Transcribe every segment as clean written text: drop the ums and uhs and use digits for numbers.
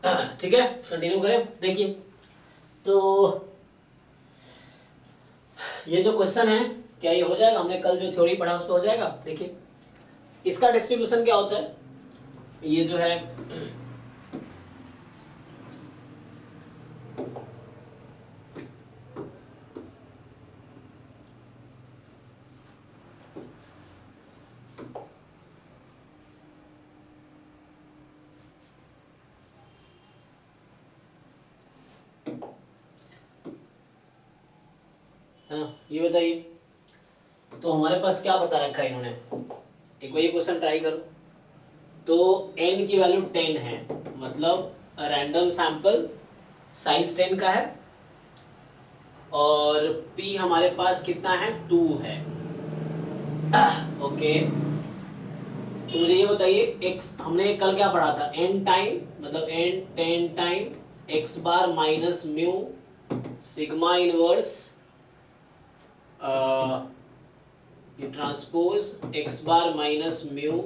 ठीक है, कंटिन्यू करें। देखिए, तो ये जो क्वेश्चन है, क्या ये हो जाएगा? हमने कल जो थ्योरी पढ़ा उस पर हो जाएगा। देखिए, इसका डिस्ट्रीब्यूशन क्या होता है, ये जो है हाँ, ये बताइए, तो हमारे पास क्या बता रखा है इन्होंने, एक बार ये क्वेश्चन ट्राई करो। तो n की वैल्यू 10 है, मतलब रैंडम सैंपल साइज 10 का है, और p हमारे पास कितना है, 2 है। ओके, तो मुझे ये बताइए, x हमने कल क्या पढ़ा था, n टाइम, मतलब n 10 time x bar minus mu sigma inverse ये transpose x bar minus mu,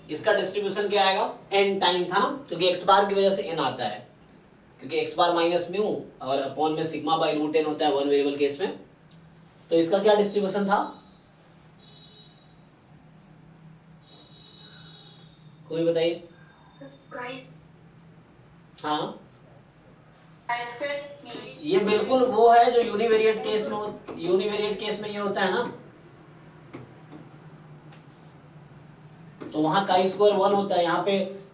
इसका डिस्ट्रीब्यूशन क्या आएगा, n टाइम था ना, क्योंकि x बार की वजह से n आता है, क्योंकि x बार माइनस म्यू और अपॉन में सिग्मा बाई रूट n होता है वन वेरिएबल केस में। तो इसका क्या डिस्ट्रीब्यूशन था, कोई बताइए। हाँ, ये बिल्कुल वो है जो यूनिवेरिएट केस में, यूनिवेरिएट केस में ये होता है ना, तो वहां काई स्क्वायर 1 होता है, यहाँ पे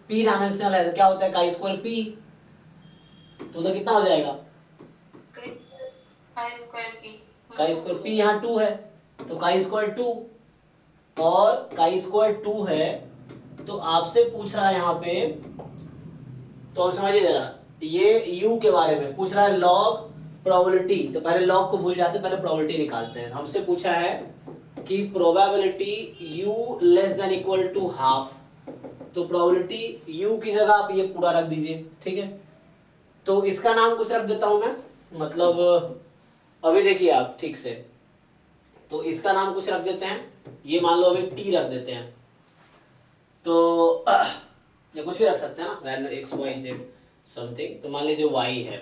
p डायमेंशनल है, तो क्या होता है काई स्क्वायर p, तो उधर कितना हो जाएगा, काई स्क्वायर p, यहाँ 2 है तो काई स्क्वायर 2, और काई स्क्वायर 2 है, तो आपसे पूछ रहा है यहाँ पे, तो हम समझिए जरा, ये u के बारे में पूछ रहा है, लॉग प्रोबेबिलिटी, तो पहले लॉग को भूल जाते, पहले प्रोबेबिलिटी निकालते हैं। हमसे पूछा है कि probability u less than equal to half, तो प्रोबेबिलिटी u की जगह आप ये पूरा रख दीजिए, ठीक है। तो इसका नाम कुछ रख देता हूं मैं, मतलब अभी देखिए आप ठीक से, तो इसका नाम कुछ रख देते हैं, ये मान लो अभी t रख देते हैं, तो या कुछ भी रख सकते हैं ना, random X Y Z something, तो मान लीजिए y है,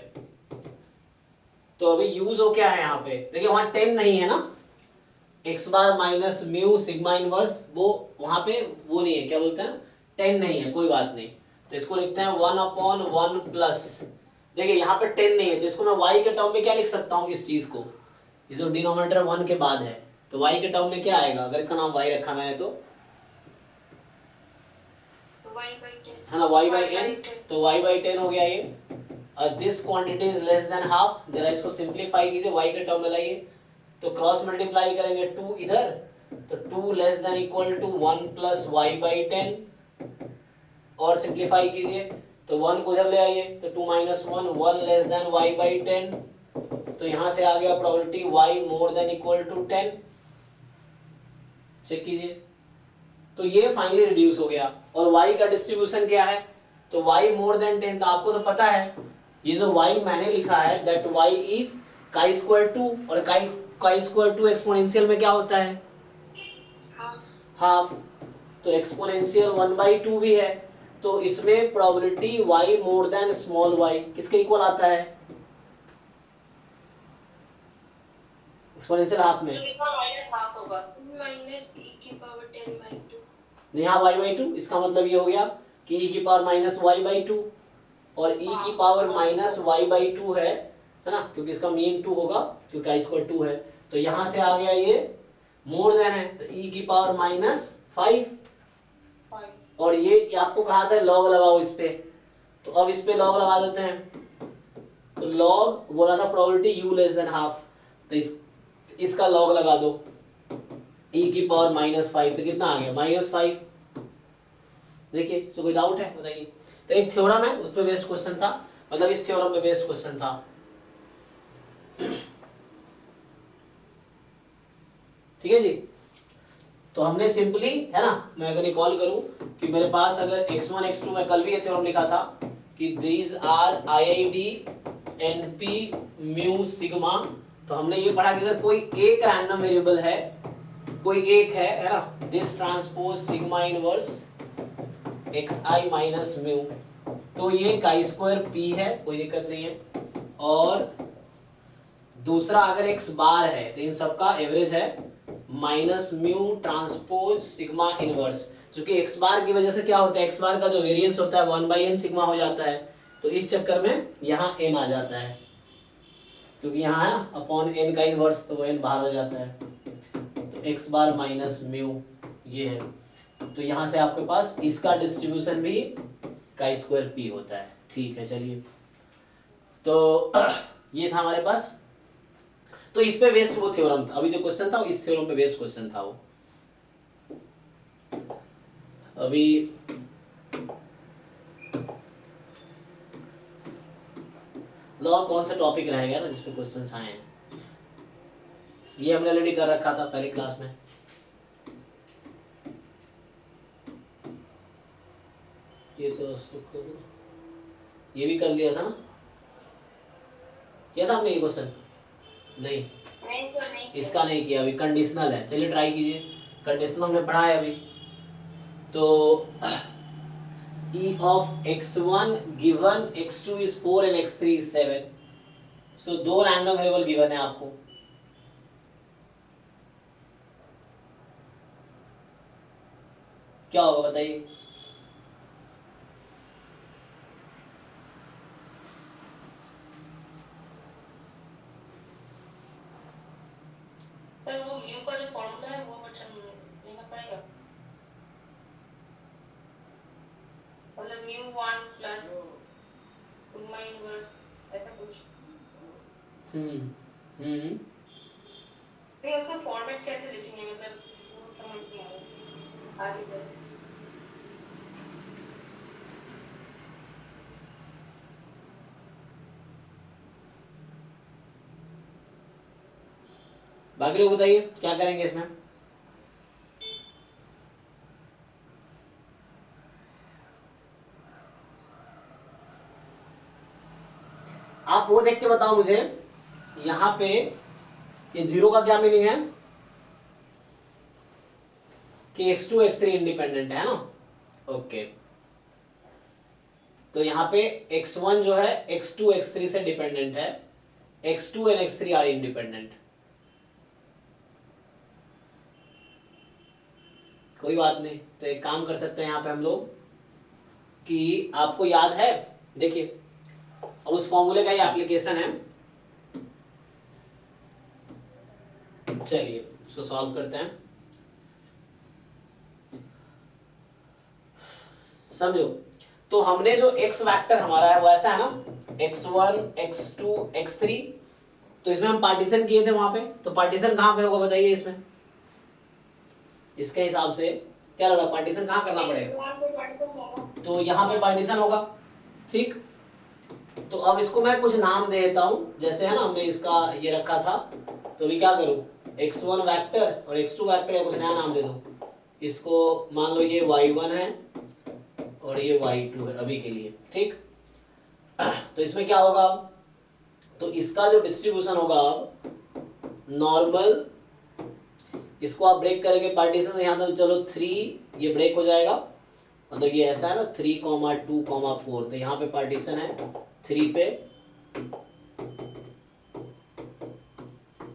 तो अभी यूज हो क्या है यहाँ पे, देखिए वहां 10 नहीं है ना, x bar minus mu sigma inverse, वो वहां पे वो नहीं है, क्या बोलते हैं, 10 नहीं है, कोई बात नहीं, तो इसको लिखते हैं 1/1 प्लस, देखिए यहाँ पे 10 नहीं है, तो इसको मैं y के टर्म में क्या लिख सकता हूँ, इस चीज को, ये जो डिनोमिनेटर 1 के बाद है, तो y के टर्म में क्या आएगा, अगर इसका नाम y रखा मैंने तो है ना, y बाई n, तो y बाई 10 हो गया ये, और this quantity is less than half, जरा इसको सिंप्लीफाई कीजिए, y के टर्म में लाइए, तो क्रॉस मल्टीप्लाई करेंगे 2 इधर, तो 2 less than equal to 1 plus Y by 10, और सिंप्लीफाई कीजिए, तो 1 को इधर ले आइए, तो 2 minus 1, 1 less than Y by 10, तो यहां से आ गया probability y more than equal to 10, check कीजिए, तो ये फाइनली रिड्यूस हो गया। और y का डिस्ट्रीब्यूशन क्या है, तो y मोर देन 10, तो आपको तो पता है, ये जो y मैंने लिखा है that y is chi square 2, और काई स्क्वायर 2 एक्सपोनेंशियल में क्या होता है, हाफ, तो एक्सपोनेंशियल 1/2 भी है, तो इसमें probability y more then small y किसके इक्वल आता है, एक्सपोनेंशियल हाफ में, यहाँ y/2, इसका मतलब ये हो गया कि e की पावर माइनस y/2, और e की पावर माइनस y/2 है ना, क्योंकि इसका मीन 2 होगा, क्योंकि i स्क्वायर 2 है, तो यहां से आ गया ये मोर देन है, तो e की पावर माइनस 5, और ये आपको कहा था लॉग लगाओ इस पे, तो अब इस पे लॉग लगा देते हैं, तो लॉग बोला था probability u less than half, तो इसका लॉग लगा दो, e की पावर माइनस 5, तो कितना आ गया, -5, देखिए, सो कोई डाउट है बताइए। तो एक थ्योरम है, उस पे बेस्ड क्वेश्चन था, मतलब इस थ्योरम पे बेस्ड क्वेश्चन था, ठीक है जी। तो हमने सिंपली, है ना, मैं अगर रिकॉल करूं कि मेरे पास अगर x1 x2, मैं कल भी ये थ्योरम लिखा था कि these are IID NP mu sigma, तो हमने ये पढ़ा कि अगर कोई एक रैंडम वेरिएबल है, कोई एक है ना, this transpose sigma inverse xi minus mu, तो ये काई स्क्वायर पी है, कोई दिक्कत नहीं है। और दूसरा अगर एक्स बार है तो इन सबका एवरेज है minus mu transpose sigma inverse. क्योंकि एक्स बार की वजह से क्या होता है, एक्स बार का जो वेरिएंस होता है 1/n सिग्मा हो जाता है, तो इस चक्कर में यहाँ n आ जाता है, क्योंकि यहाँ है अपॉन n का इनवर्स, तो वो n बाहर हो जाता है। तो एक्स बार माइनस म्यू ये है, तो यहाँ से आपके पास इसका डिस्ट्रीब्यूशन भी काई स्क्वायर पी होता है। ठीक है, चलिए, तो ये था हमारे पास। तो इस पे बेस्ड वो थ्योरम था, अभी जो क्वेश्चन था वो इस थ्योरम पे बेस्ड क्वेश्चन था वो। अभी लो कौन सा टॉपिक रहेगा ना जिसपे क्वेश्चंस आए हैं, ये हमने ऑलरेडी कर रखा था पहली क्लास में। ये तो ये भी कर लिया था ना, किया था हमने ये क्वेश्चन? नहीं सर नहीं, इसका नहीं किया, अभी कंडीशनल है। चलिए ट्राई कीजिए, कंडीशनल हमने पढ़ा है अभी। तो e of x1 given x2 is 4 and x3 is 7, so दो रैंडम वेरिएबल गिवन है आपको। क्या होगा बताइए? सर वो म्यू का जो फॉर्मूला है वो बच्चा लेना पड़ेगा, मतलब म्यू 1 प्लस सिग्मा इनवर्स ऐसा कुछ। नहीं उसको फॉर्मेट कैसे लिखेंगे, मतलब वो समझ नहीं आ रहा आगे बढ़। बाकी लोग बताइए क्या करेंगे इसमें? आप वो देख के बताओ मुझे, यहाँ पे ये जीरो का क्या मीनिंग है कि x2 x3 इंडिपेंडेंट है ना। ओके, तो यहाँ पे x1 जो है x2 x3 से डिपेंडेंट है, x2 and x3 are independent. कोई बात नहीं, तो एक काम कर सकते हैं यहाँ पे हम लोग कि आपको याद है, देखिए अब उस फॉर्मूले का ये एप्लीकेशन है। चलिए इसको सॉल्व करते हैं। समझो, तो हमने जो x वेक्टर हमारा है वो ऐसा है ना, x1 x2 x3, तो इसमें हम पार्टीशन किए थे वहां पे, तो पार्टीशन कहां पे होगा बताइए इसमें? इसके हिसाब से क्या लग रहा है, पार्टीशन कहां करना पड़ेगा? तो यहाँ पे पार्टीशन होगा, ठीक। तो अब इसको मैं कुछ नाम दे देता हूं, जैसे है ना हमने इसका ये रखा था, तो अभी क्या करूं, x1 वेक्टर और x2 वेक्टर या कुछ नया नाम दे दूं। इसको मान लो ये y1 है और ये y2 है अभी के लिए, ठीक। तो इसमें क्या होगा, तो इसका जो डिस्ट्रीब्यूशन होगा अब नॉर्मल, इसको आप ब्रेक करेंगे पार्टीशन, यहाँ तक चलो 3 ये ब्रेक हो जाएगा, मतलब ये ऐसा है ना 3, 2, 4, तो यहाँ पे पार्टीशन है 3 पे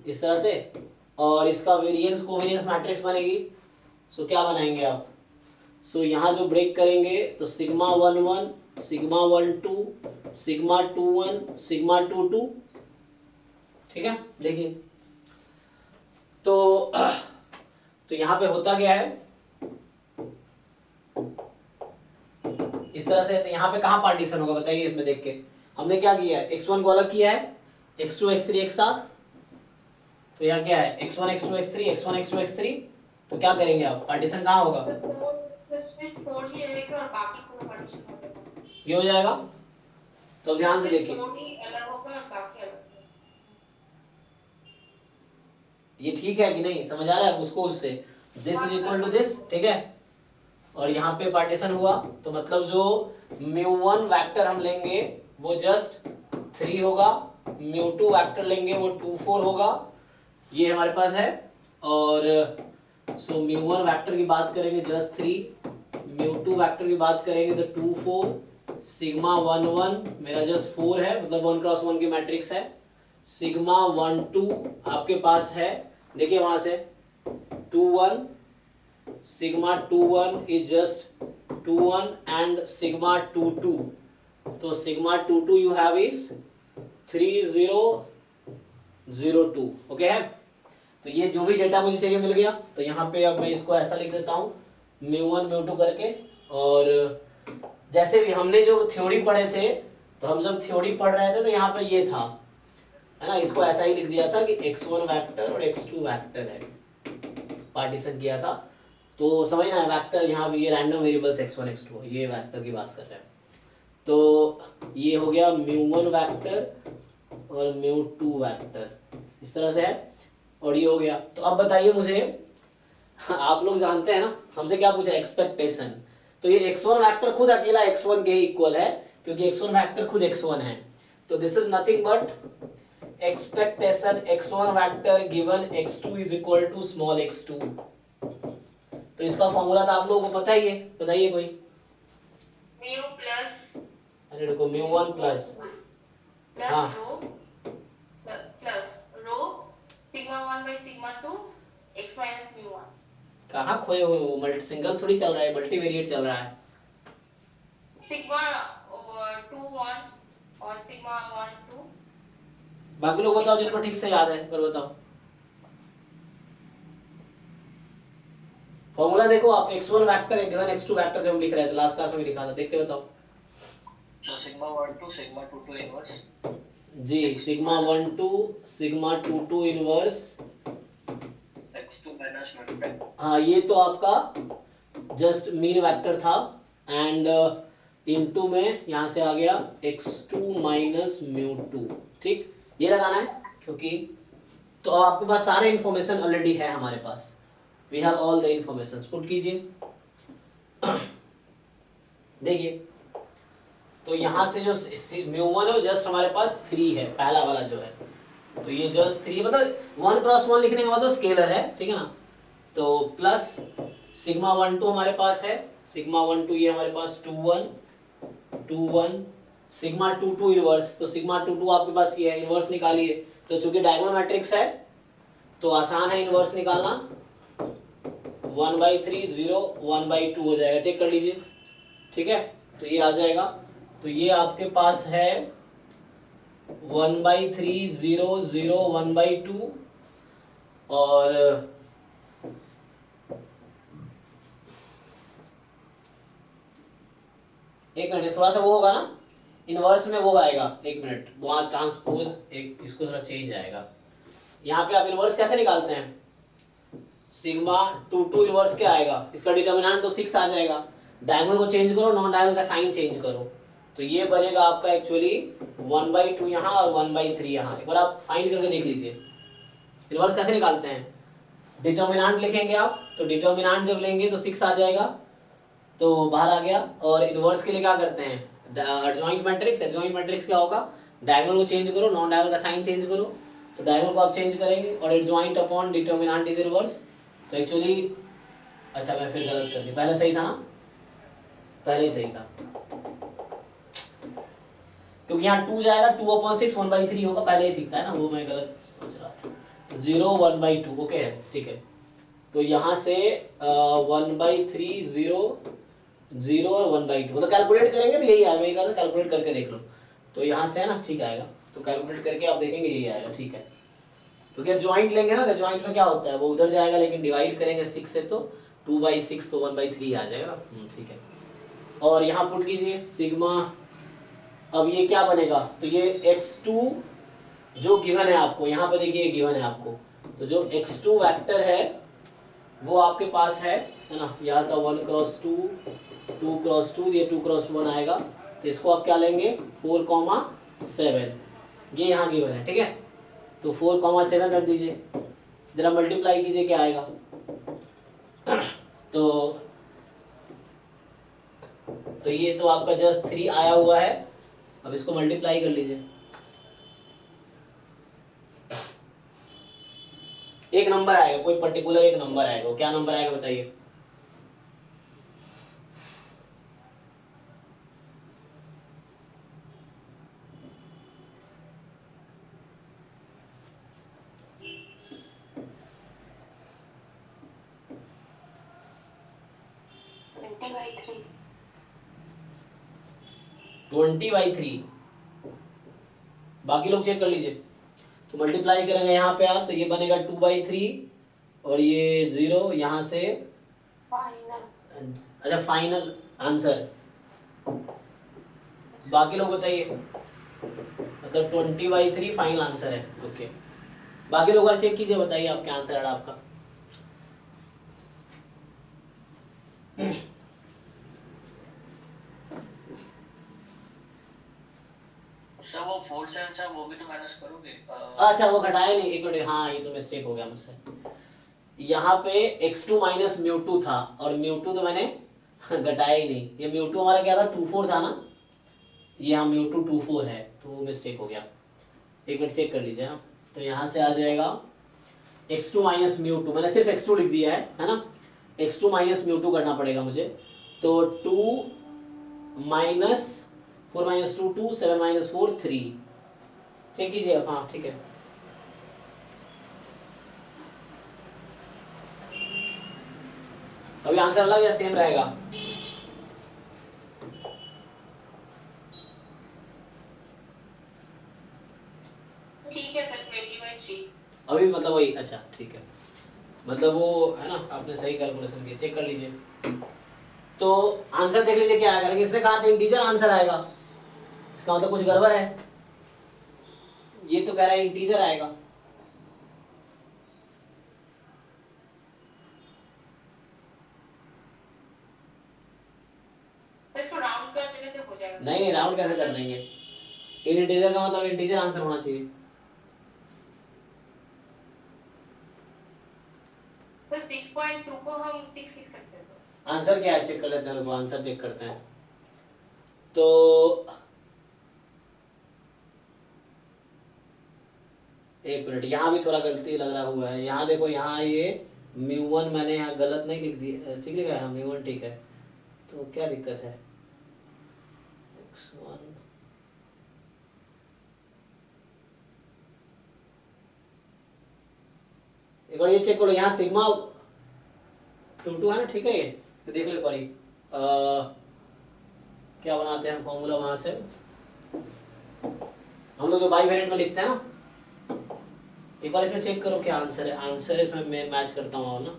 इस तरह से, और इसका वेरिएंस कोवेरिएंस मैट्रिक्स बनेगी। सो क्या बनाएंगे आप, सो यहाँ जो ब्रेक करेंगे तो सिग्मा 1 1 सिग्मा 1 2 सिग्मा 2 1 सिग्मा 2 2, ठीक है। देखिए तो यहाँ पे होता क्या है इस तरह से, तो यहाँ पे कहाँ पार्टीशन होगा बताइए इसमें देख के। हमने क्या किया है, x1 को अलग किया है, x2 x3 एक साथ, तो यहाँ क्या है x1 x2 x3 x1 x2 x3, तो क्या करेंगे आप, पार्टीशन कहाँ होगा, ये हो जाएगा। तो ध्यान से देखिए, ये ठीक है कि नहीं, समझ आ रहा है उसको उससे, this is equal to this, ठीक है। और यहाँ पे पार्टीशन हुआ, तो मतलब जो μ1 वेक्टर हम लेंगे वो जस्ट 3 होगा, μ2 वेक्टर लेंगे वो 2 4 होगा, ये हमारे पास है। और सो μ1 वेक्टर की बात करेंगे जस्ट 3, μ2 वेक्टर की बात करेंगे तो 2 4 सिग्मा 1 1 मेरा जस्ट 4 है, मतलब 1 क्रॉस 1 की मैट्रिक्स है। सिग्मा 1 2 आपके पास है, देखिए वहां से 2 1, sigma 2 1 is just 2 1 and sigma 2 2, तो sigma 2 2 you have is 3 0 0 2, okay है। तो ये जो भी डेटा मुझे चाहिए मिल गया। तो यहाँ पे अब मैं इसको ऐसा लिख देता हूँ μ1 μ2 करके। और जैसे भी हमने जो थ्योरी पढ़े थे, तो हम जब थ्योरी पढ़ रहे थे तो यहाँ पे ये था, है ना, इसको ऐसा ही लिख दिया था कि x1 वेक्टर और x2 वेक्टर है, पार्टीशन किया था। तो समझना है वेक्टर, यहाँ भी ये रैंडम वेरिएबल्स x1 x2 ये वेक्टर की बात कर रहे हैं। तो ये हो गया μ1 वेक्टर और μ2 वेक्टर, इस तरह से है। और ये हो गया। तो अब बताइए मुझे, आप लोग जानते हैं ना हमसे क्या पूछा, एक्सपेक्टेशन। तो ये x1 वेक्टर खुद अकेला x1 के इक्वल है, क्योंकि x1 वेक्टर खुद x1 है। तो this is nothing but expectation x1 vector given x2 is equal to small x2। तो इसका फॉर्मूला तो आप लोगों को पता ही है, बताइए कोई। म्यू प्लस, अरे देखो μ1 प्लस हाँ plus row sigma 1 by sigma 2 x minus mu 1। कहाँ खोए हुए हो, मल्टी सिंगल थोड़ी चल रहा है, मल्टीवेरिएट चल रहा है। सिग्मा 2 1 और सिग्मा 1 2। बाकी लोग बताओ जिनको ठीक से याद है, पर बताओ फॉर्मूला। देखो आप x1 vector given x2 vector जब हम लिख रहे थे लास्ट क्लास में लिखा था, देख के बताओ। So sigma 1 2 sigma 2 2 inverse जी sigma 1 2 sigma 2 2 inverse x2 minus m2। हाँ ये तो आपका जस्ट मीन वेक्टर था, एंड इनटू में यहाँ से आ गया x2 माइनस μ2, ठीक ये लगाना है। क्योंकि तो अब आपके पास सारे इंफॉर्मेशन ऑलरेडी है हमारे पास, we have all the information. Put कीजिए देखिए, तो यहाँ से जो μ1 है वो जस्ट हमारे पास 3 है, पहला वाला जो है। तो ये जस्ट 3 मतलब 1 क्रॉस 1 लिखने के बाद वो स्केलर है, ठीक है ना। तो प्लस सिग्मा 1 2 हमारे पास है, सिग्मा 1 2 ये हमारे पास 2 1 सिग्मा 2 2 इनवर्स। तो सिग्मा 2 2 आपके पास ये है, इनवर्स निकालिए। तो चूंकि डायगोनल मैट्रिक्स है तो आसान है इनवर्स निकालना, 1/3 0 1/2 हो जाएगा, चेक कर लीजिए, ठीक है। तो ये आ जाएगा। तो ये आपके पास है 1/3 0 0 1/2 और एक मिनट, थोड़ा सा वो होगा ना इनवर्स में, वो आएगा, एक मिनट, वहां ट्रांसपोज एक इसको थोड़ा चेंज आएगा। यहाँ पे आप इनवर्स कैसे निकालते हैं, सिग्मा 2 2 इनवर्स क्या आएगा, इसका डिटर्मिनेंट तो 6 आ जाएगा, डायगोनल को चेंज करो, नॉन डायगोनल का साइन चेंज करो, तो ये बनेगा आपका एक्चुअली 1/2 यहाँ और 1/3 यहाँ। एक बार आप फाइंड करके देख लीजिए इनवर्स कैसे निकालते हैं। डिटर्मिनेंट लिखेंगे आप, तो डिटर्मिनेंट जब लेंगे तो 6 आ जाएगा, तो बाहर आ गया। और इनवर्स के लिए क्या करते हैं, एडजॉइंट मैट्रिक्स। एडजॉइंट मैट्रिक्स क्या होगा, डायगोनल को चेंज करो, नॉन डायगोनल का साइन चेंज करो, तो डायगोनल को आप चेंज करेंगे और adjoint upon determinant is inverse. तो एक्चुअली अच्छा मैं फिर गलत कर दी, पहले सही था ना, पहले ही सही था, क्योंकि यहाँ 2 जाएगा 2/6 1/3 होगा, पहले ही ठीक था ना, वो मैं गलत सोच रहा था। तो 0 1/2 ओके है, ठीक है। तो यहाँ से 1/3 0 0 और 1/2 मतलब कैलकुलेट करेंगे तो यही आएगा, एक कैलकुलेट करके देख लो। तो यहाँ से है ना, ठीक आएगा, तो कैलकुलेट करके आप देखेंगे यही आएगा, ठीक है। क्योंकि जॉइंट लेंगे ना, तो जॉइंट में क्या होता है वो उधर जाएगा, लेकिन डिवाइड करेंगे 6 से तो 2/6 तो 1/3 आ जाएगा ना, ठीक है। और यहाँ पुट कीजिए सिग्मा, अब ये क्या बनेगा, तो ये x2 जो गिवन है आपको, यहाँ पे देखिए गिवन है आपको, तो जो x2 वेक्टर है वो आपके पास है ना, यहाँ था 1 क्रॉस 2 2 क्रॉस 2, ये 2 क्रॉस 1 आएगा। तो इसको आप क्या लेंगे 4,7, ये यहाँ गिवन है, ठीक है। तो 4,7 रख दीजिए, जरा मल्टीप्लाई कीजिए क्या आएगा। तो ये तो आपका जस्ट 3 आया हुआ है, अब इसको मल्टीप्लाई कर लीजिए। एक नंबर आएगा, कोई पर्टिकुलर एक नंबर आएगा, वो क्या नंबर आएगा बताइए। 20/3। 20/3। बाकी लोग चेक कर लीजिए। तो मल्टीप्लाई करेंगे यहाँ पे आप, तो ये बनेगा 2/3 और ये 0 यहाँ से। फाइनल। अच्छा, फाइनल आंसर। बाकी लोग बताइए, मतलब 20/3 फाइनल आंसर है। ओके, बाकी लोग चेक कीजिए, बताइए आपके आंसर है आपका। सर वो 4 से आंसर वो भी तो माइनस करोगे। अच्छा, वो घटाया नहीं, एक मिनट, हाँ ये तो मिस्टेक हो गया मुझसे। यहाँ पे x2 माइनस μ2 था और μ2 तो मैंने घटाया ही नहीं। ये μ2 हमारा क्या था, 2/4 था ना, ये यहाँ μ2 2/4 है, तो वो मिस्टेक हो गया। एक मिनट चेक कर लीजिए। हाँ, तो यहाँ से आ जाएगा x2 माइनस μ2, मैंने सिर्फ x2 लिख दिया है ना। x2 माइनस μ2 करना पड़ेगा मुझे, तो 2 माइनस 4 माइनस 2 2, 7 माइनस 4 3। चेक कीजिए आप। हाँ ठीक है, अभी आंसर अलग या सेम रहेगा? ठीक है सर, 20/3। अभी मतलब वही, अच्छा ठीक है, मतलब वो है ना, आपने सही कैलकुलेशन किया, चेक कर लीजिए। तो आंसर देख लीजिए क्या आएगा, लेकिन इसने कहा था इंटीजर आंसर आएगा, इसका मतलब कुछ गड़बड़ है। ये तो कह रहा है इंटीजर आएगा। इसको राउंड कर देने से हो जाएगा। नहीं नहीं, राउंड कैसे कर देंगे? इन इंटीजर का मतलब इंटीजर आंसर होना चाहिए। तो 6.2 को हम 6 लिख सकते हैं। आंसर क्या है, चेक कर लेते हैं, रुको आंसर चेक करते हैं। तो एक मिनट, यहाँ भी थोड़ा गलती लग रहा हुआ है। यहाँ देखो, यहाँ ये μ1 मैंने यहाँ गलत नहीं लिख दिया, ठीक लिखा है, μ1 ठीक है। तो क्या दिक्कत है? x1 एक बार ये चेक करो, यहाँ सिग्मा 2 है ना, ठीक है। ये तो देख लो परी, क्या बनाते हैं फॉर्मूला वहां से, हम लोग जो बाई वेरिएंट में लिखते हैं ना। एक बार इसमें चेक करो क्या आंसर है। आंसर इसमें मैं मैच करता हूँ ना।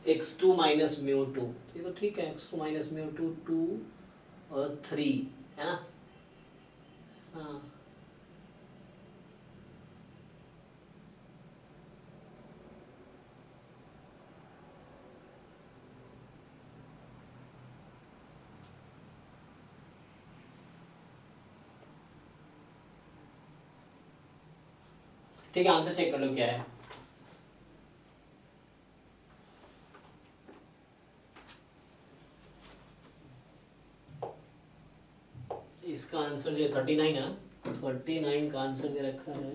x2 माइनस μ2, ये तो ठीक है। x2 माइनस μ2 2 और 3 है ना। हाँ ठीक है, आंसर चेक कर लो क्या है। इसका आंसर जो 39 है, 39 का आंसर दे रखा है।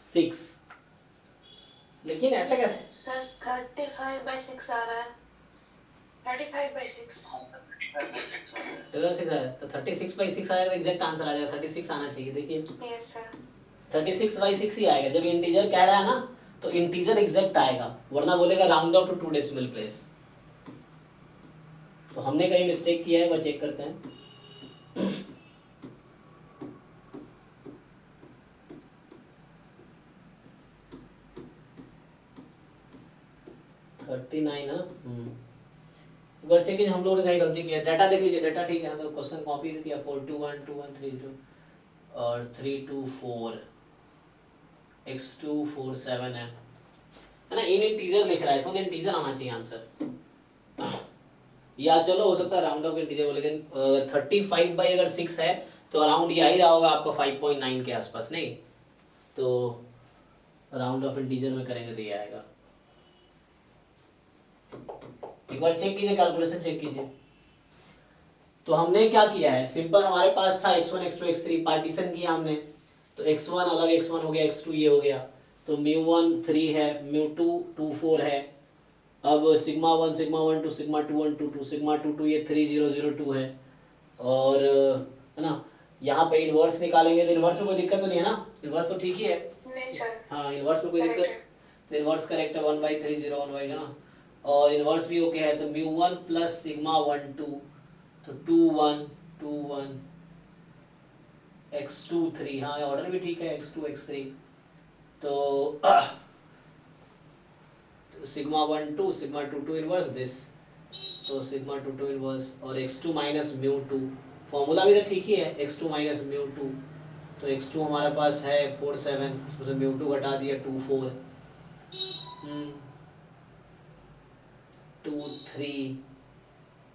सिक्स, लेकिन ऐसा कैसे? सर 35/6 आ रहा है। 35/6। तो 36/6 आएगा, एग्जैक्ट आंसर आ जाएगा। 36 आना चाहिए। देखिए यस सर। 36/6 ही आएगा। जब इंटीजर कह रहा है ना, तो इंटीजर एग्जैक्ट आएगा, वरना बोलेगा round up to 2 decimal place. तो हमने कहीं मिस्टेक किया है, वह चेक करते हैं। 39 है। एक बार चेक चीज हम लोगों ने कहीं गलती किया, डाटा देख लीजिए, डाटा ठीक है, तो क्वेश्चन कॉपी किया 4212130 और 324 x247 है ना, इन इंटीजर लिख रहा है, इसमें इंटीजर आना चाहिए आंसर, या चलो हो सकता है राउंड ऑफ इंटीजर, लेकिन 35/6 है तो अराउंड ये ही रहा होगा आपका 5.9 के आसपास, नहीं तो राउंड ऑफ इंटीजर में करेंगे तो ये आएगा। एक बार चेक कीजिए, कैलकुलेशन चेक कीजिए। तो हमने क्या किया है, सिंपल हमारे पास था x1 x2 x3, पार्टीशन किया हमने, तो x1 अलग x1 हो गया, x2 ये हो गया, तो μ1 3 है, μ2 2 4 है, अब सिग्मा 1 सिग्मा 1 2 सिग्मा 2 1 2 2 सिग्मा 2 2 ये 3 0 0 2 है, और है ना यहाँ पे इनवर्स निकालेंगे तो इनवर्स में कोई दिक्कत तो नहीं है ना, इनवर्स तो ठीक ही है, नहीं सर, हाँ इनवर्स में कोई दिक्कत, तो इनवर्स करेक्ट है 1/3 0 1 है ना, और इनवर्स भी ओके है, तो μ1 प्लस सिग्मा 1 2 तो 2 1 2 1 x2 3, हाँ ऑर्डर भी ठीक है x2 x3, तो सिग्मा 1 2 सिग्मा 2 2 इनवर्स दिस, तो सिग्मा 2 2 इनवर्स, और x2 माइनस μ2, फॉर्मूला भी तो ठीक ही है, x2 माइनस μ2, तो x2 हमारे पास है 4 7, उसमें μ2 घटा दिया 2 4 2 3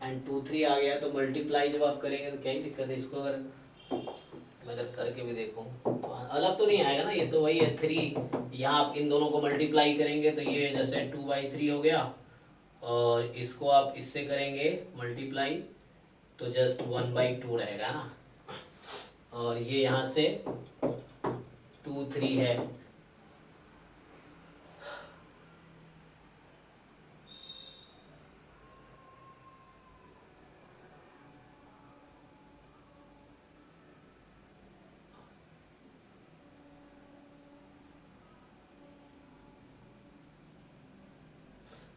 एंड 2 3 आ गया, तो मल्टीप्लाई जब आप करेंगे तो क्या ही दिक्कत है, इसको अगर मैं अगर करके भी देखूं तो अलग तो नहीं आएगा ना, ये तो वही है 3, यहाँ आप इन दोनों को मल्टीप्लाई करेंगे तो ये जैसे 2/3 हो गया, और इसको आप इससे करेंगे मल्टीप्लाई तो जस्ट 1/2 रहेगा ना, और ये यहाँ से 2 3 है,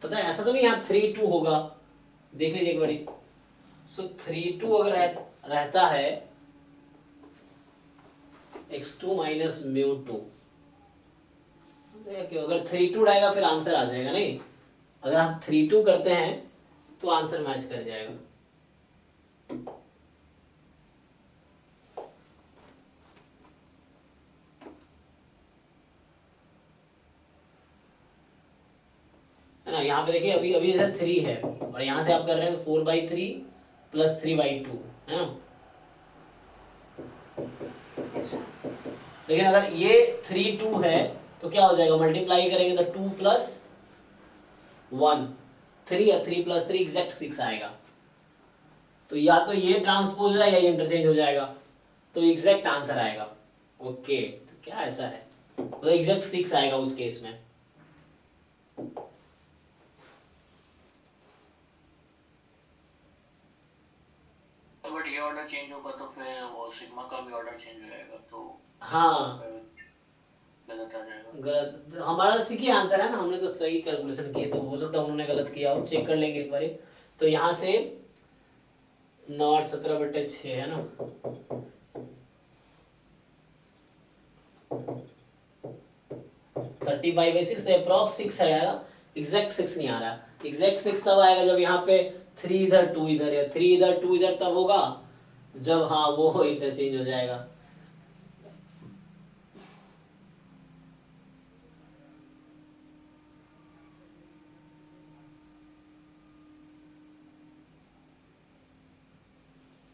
पता है ऐसा तो नहीं यहाँ 3 2 होगा, देख लीजिए एक बारी, सो 3 2 अगर रहता है x2 माइनस μ2, अगर 3 2 रहेगा फिर आंसर आ जाएगा, नहीं अगर आप 3 2 करते हैं तो आंसर मैच कर जाएगा। है ना, यहाँ पे देखिए अभी अभी जैसे 3 है और यहाँ से आप कर रहे हैं 4/3 प्लस 3/2 है ना, लेकिन अगर ये 3 2 है तो क्या हो जाएगा, मल्टीप्लाई करेंगे तो 2 प्लस 1 3 है, 3 प्लस 3 एग्जैक्ट 6 आएगा, तो या तो ये ट्रांसपोज हो जाएगा या ये इंटरचेंज हो जाएगा, तो एग्जैक्ट आंसर आएगा। ओके, तो क्या ऐसा है, तो एग्जैक्ट 6 आएगा उस केस में। बट ये ऑर्डर चेंज होगा तो फिर वो सिग्मा का भी ऑर्डर चेंज हो जाएगा, तो हाँ गलत आ जाएगा। गलत, हमारा ठीक ही आंसर है ना, हमने तो सही कैलकुलेशन किए, तो हो सकता है उन्होंने गलत किया हो, चेक कर लेंगे एक बार। तो यहाँ से 9 8 17/6 है ना, थर्टी 35/6 अप्रॉक्स 6 आएगा, एग्जैक्ट 6 नहीं आ रहा। एग्जैक्ट 6 तब आएगा जब यहाँ पे 3 इधर 2 इधर या 3 इधर 2 इधर तब होगा जब हाँ वो इंटरचेंज हो जाएगा।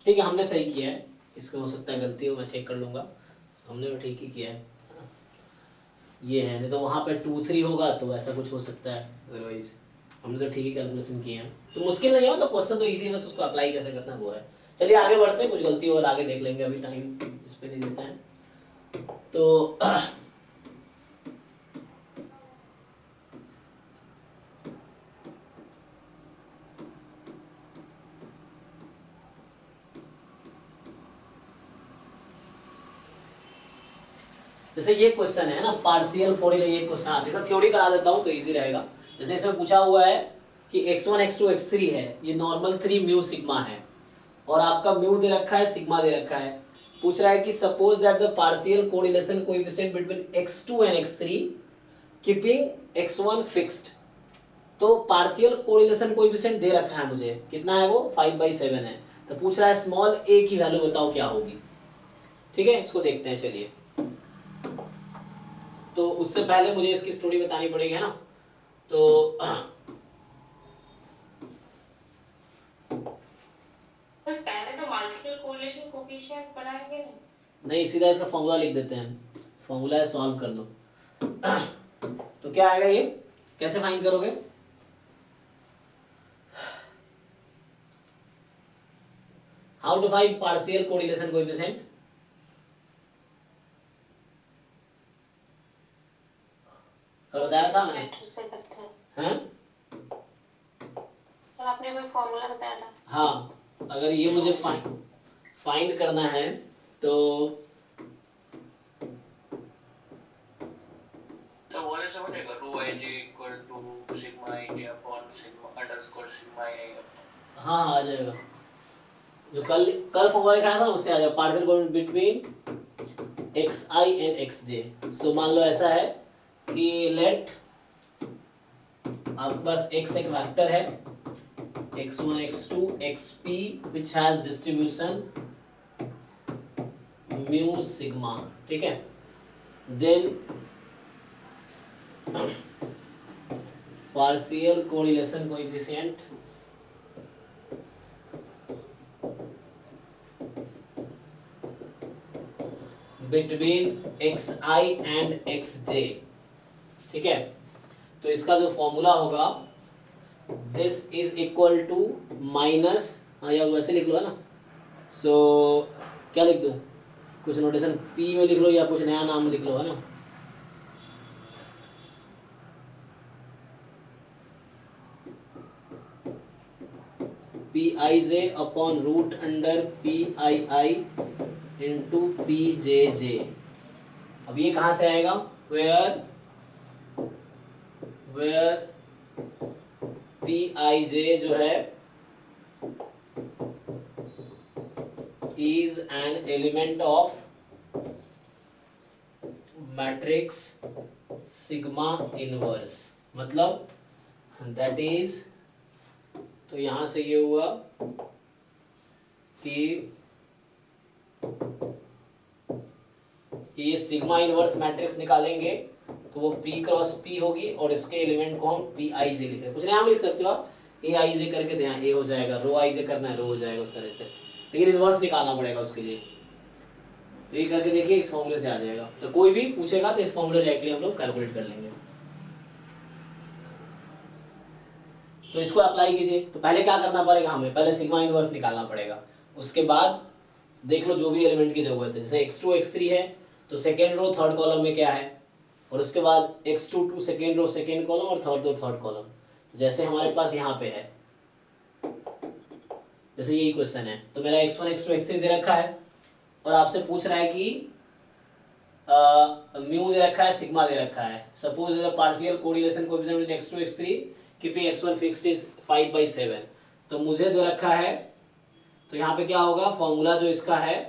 ठीक है, हमने सही किया है, इसका हो सकता है गलती हो, मैं चेक कर लूंगा, हमने तो ठीक ही किया है। ये है, नहीं तो वहाँ पे 2 3 होगा तो ऐसा कुछ हो सकता है, अदरवाइज हमने तो ठीक ही कैलकुलेशन किए हैं। तो मुश्किल नहीं हो तो क्वेश्चन तो इजी है, बस उसको अप्लाई कैसे करना है वो है। चलिए आगे बढ़ते हैं, कुछ गलती हो तो आगे देख लेंगे, अभी टाइम इस पे नहीं देता है। तो जैसे ये क्वेश्चन है ना, पार्शियल कोऑर्डिनेट, ये क्वेश्चन आता है, थ्योरी करा देता हूँ तो इजी रहेगा। जैसे इसमें पूछा हुआ है कि x1 x2 x3 है, ये नॉर्मल 3 म्यू सिग्मा है, और आपका म्यू दे रखा है, सिग्मा दे रखा है। पूछ रहा है कि suppose that the partial coordination coefficient between x2 and x3 keeping x1 fixed, तो पार्शियल कोरिलेशन कोएफिशिएंट दे रखा है मुझे, कितना है वो 5/7 है। तो पूछ रहा है स्मॉल a की वैल्यू बताओ क्या होगी। ठीक है, इसको देखते हैं चलिए। तो उससे पहले मुझे इसकी स्टोरी बतानी पड़ेगी, है ना। तो पर पहले तो मल्टीपल कोरिलेशन कोएफिशिएंट पढ़ाएंगे नहीं। नहीं, सीधा इसका फॉर्मूला लिख देते हैं, फॉर्मूला है, सॉल्व कर लो। तो क्या आएगा ये, कैसे फाइंड करोगे। How to find partial correlation coefficient. और बताया था मैंने, मैट्रिक्स से करते हैं। हैं। तो आपने कोई फॉर्मूला बताया था। हाँ, अगर ये मुझे फाइंड करना है तो बोले समझेगा rho I J equal to sigma I J upon sigma underscore sigma I आएगा। हाँ आ जाएगा, जो कल फॉर्मूला लिखा था उससे आ जाएगा, partial coefficient between X I and X J. So मान लो ऐसा है कि लेट आपके पास x एक वेक्टर है, x1 x2 xp which has distribution mu sigma, ठीक है। then partial correlation coefficient between xi and xj, ठीक है। तो इसका जो फॉर्मूला होगा this is equal to minus, हाँ या वैसे लिख लो, है ना। सो क्या लिख दूं, कुछ नोटेशन p में लिख लो या कुछ नया नाम लिख लो, है ना। P I J upon root under P I into P J. अब ये कहाँ से आएगा, वेयर पी आई जे जो है is an element of matrix sigma inverse, मतलब that is, तो यहां से ये हुआ कि ये सिग्मा इनवर्स मैट्रिक्स निकालेंगे तो वो p क्रॉस p होगी और इसके एलिमेंट को हम पी आई जे लिखते हैं। कुछ नाम लिख सकते हो आप, ए आई जे करके दें, ए हो जाएगा, रो आई जे करना है रो हो जाएगा, उस तरह से, लेकिन इनवर्स निकालना पड़ेगा उसके लिए। तो ये करके देखिए, इस फॉर्मूले से आ जाएगा। तो कोई भी पूछेगा तो इस फॉर्मूले डायरेक्टली हम लोग कैलकुलेट कर लेंगे। तो इसको अप्लाई कीजिए। तो पहले क्या करना पड़ेगा हमें, पहले सिग्मा इनवर्स निकालना पड़ेगा, उसके बाद देख लो जो भी एलिमेंट की जरूरत है। जैसे x2 x3 है तो सेकेंड रो थर्ड कॉलम में क्या है, और उसके बाद x2 to second row second column और थर्ड रो थर्ड कॉलम। जैसे हमारे पास यहाँ पे है, जैसे यही क्वेश्चन है, तो मेरा x1 x2 x3 दे रखा है और आपसे पूछ रहा है कि म्यू दे रखा है, सिग्मा दे रखा है। Suppose partial correlation coefficient between x2 x3 keeping x1 fixed is 5/7, तो मुझे दे रखा है, तो यहाँ पे क्या होगा, फॉर्मूला जो इसका है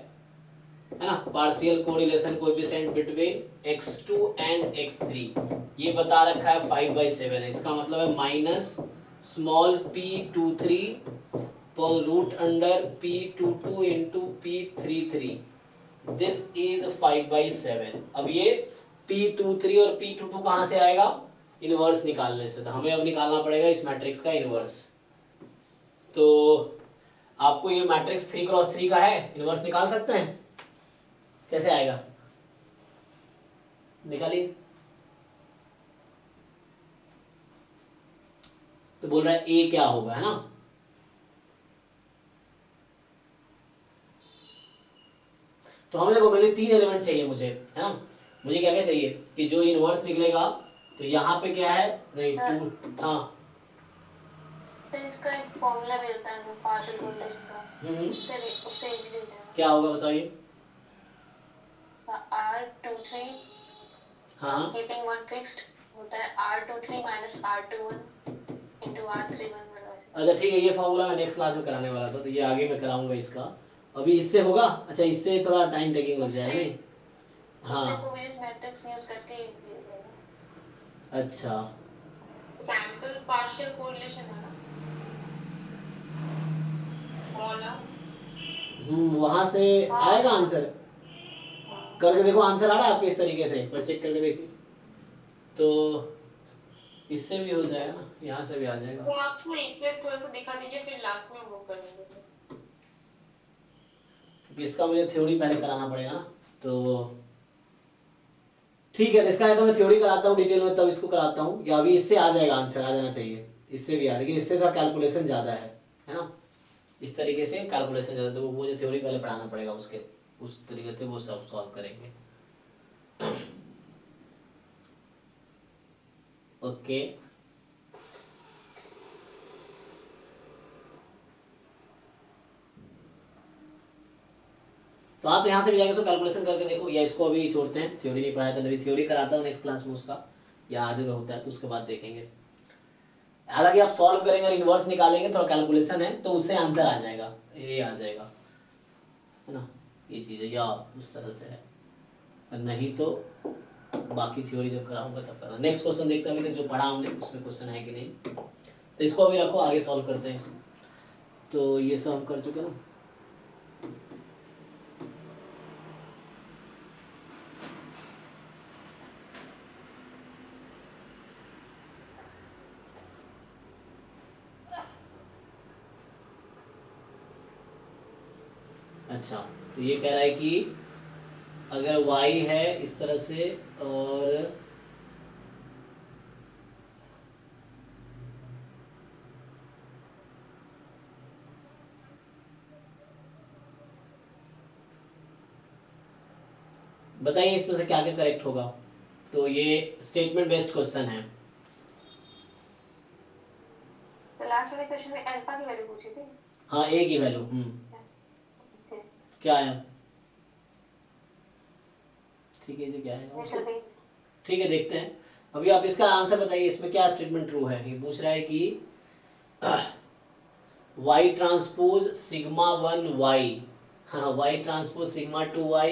ना, partial correlation coefficient between x2 and x3, ये बता रखा है 5/7 है। इसका मतलब है माइनस स्मॉल p23 पर root under p22 into p33, this is 5/7। अब ये p23 और p22 कहाँ से आएगा, इनवर्स निकालने से। तो हमें अब निकालना पड़ेगा इस मैट्रिक्स का इनवर्स। तो आपको ये मैट्रिक्स 3x3 का है, इनवर्स निकाल सकते हैं, कैसे आएगा निकालिए। तो बोल रहा है ए क्या होगा, है ना। तो हमें देखो पहले 3 एलिमेंट चाहिए मुझे, है ना। मुझे क्या क्या चाहिए कि जो इनवर्स निकलेगा, तो यहाँ पे क्या है, नहीं टू, हाँ फिर इसका एक फॉर्मूला भी होता है पार्शियल कोरिलेशन का, उससे इजीली हो जाएगा। क्या होगा बताइए। R23 हाँ कीपिंग वन फिक्स्ड होता है R23 minus R21 into R31। अच्छा ठीक है, ये फॉर्मूला मैं नेक्स्ट क्लास में कराने वाला था, तो ये आगे मैं कराऊंगा इसका। अभी इससे होगा, अच्छा इससे थोड़ा टाइम टेकिंग लग जाएगा नहीं। हाँ उससे कोवेरियंस मैट्रिक्स यूज करके इजीली हो जाएगा। अच्छा सैंपल पार्शियल कोरिलेशन है ना मॉला वहां से आएगा आंसर। करके देखो आंसर आ रहा है आपके इस तरीके से, पर चेक करके देखिए तो इससे भी हो जाएगा ना, यहाँ से भी आ जाएगा। वो आप इससे थोड़ा सा दिखा दीजिए फिर लास्ट में वो कर देंगे क्योंकि इसका मुझे थ्योरी पहले कराना पड़ेगा ना, तो ठीक है इसका है तो मैं थ्योरी कराता हूँ डिटेल में, तब इसको कराता हूँ, या अभी इससे आ जाएगा आंसर, आ जाना चाहिए, इससे भी आ, लेकिन इससे थोड़ा कैलकुलेशन ज़्यादा है ना, इस तरीके से कैलकुलेशन ज़्यादा, तो मुझे थ्योरी पहले पढ़ाना पड़ेगा, उसके उस तरीके से वो सब सॉल्व करेंगे। ओके तो आप यहाँ से भी जाएंगे, सो कैलकुलेशन करके देखो, या इसको अभी छोड़ते हैं, थ्योरी नहीं पढ़ाया तो अभी थ्योरी कराता हूँ नेक्स्ट क्लास में उसका, या आज अगर होता है तो उसके बाद देखेंगे। हालांकि आप सॉल्व करेंगे और इनवर्स निकालेंगे, थोड़ा कैलकुलेशन है तो उससे आंसर आ जाएगा, ये आ जाएगा, है ना, ये चीज़ है, या उस तरह से है, नहीं तो बाकी थ्योरी जब कराऊंगा तब करना। नेक्स्ट क्वेश्चन देखते हैं, अभी तक जो पढ़ा हमने उसमें क्वेश्चन है कि नहीं, तो इसको अभी रखो, आगे सॉल्व करते हैं इसको। तो ये सब हम कर चुके ना। अच्छा तो ये कह रहा है कि अगर y है इस तरह से और बताइए इसमें से क्या क्या करेक्ट होगा। तो ये स्टेटमेंट बेस्ड क्वेश्चन है। तो लास्ट वाले क्वेश्चन में अल्फा की वैल्यू पूछी थी। हाँ ए की वैल्यू क्या आया, ठीक है जी क्या है, ठीक है देखते हैं। अभी आप इसका आंसर बताइए, इसमें क्या स्टेटमेंट ट्रू है। ये पूछ रहा है कि y ट्रांसपोज सिग्मा 1 y, हाँ y transpose sigma 2 y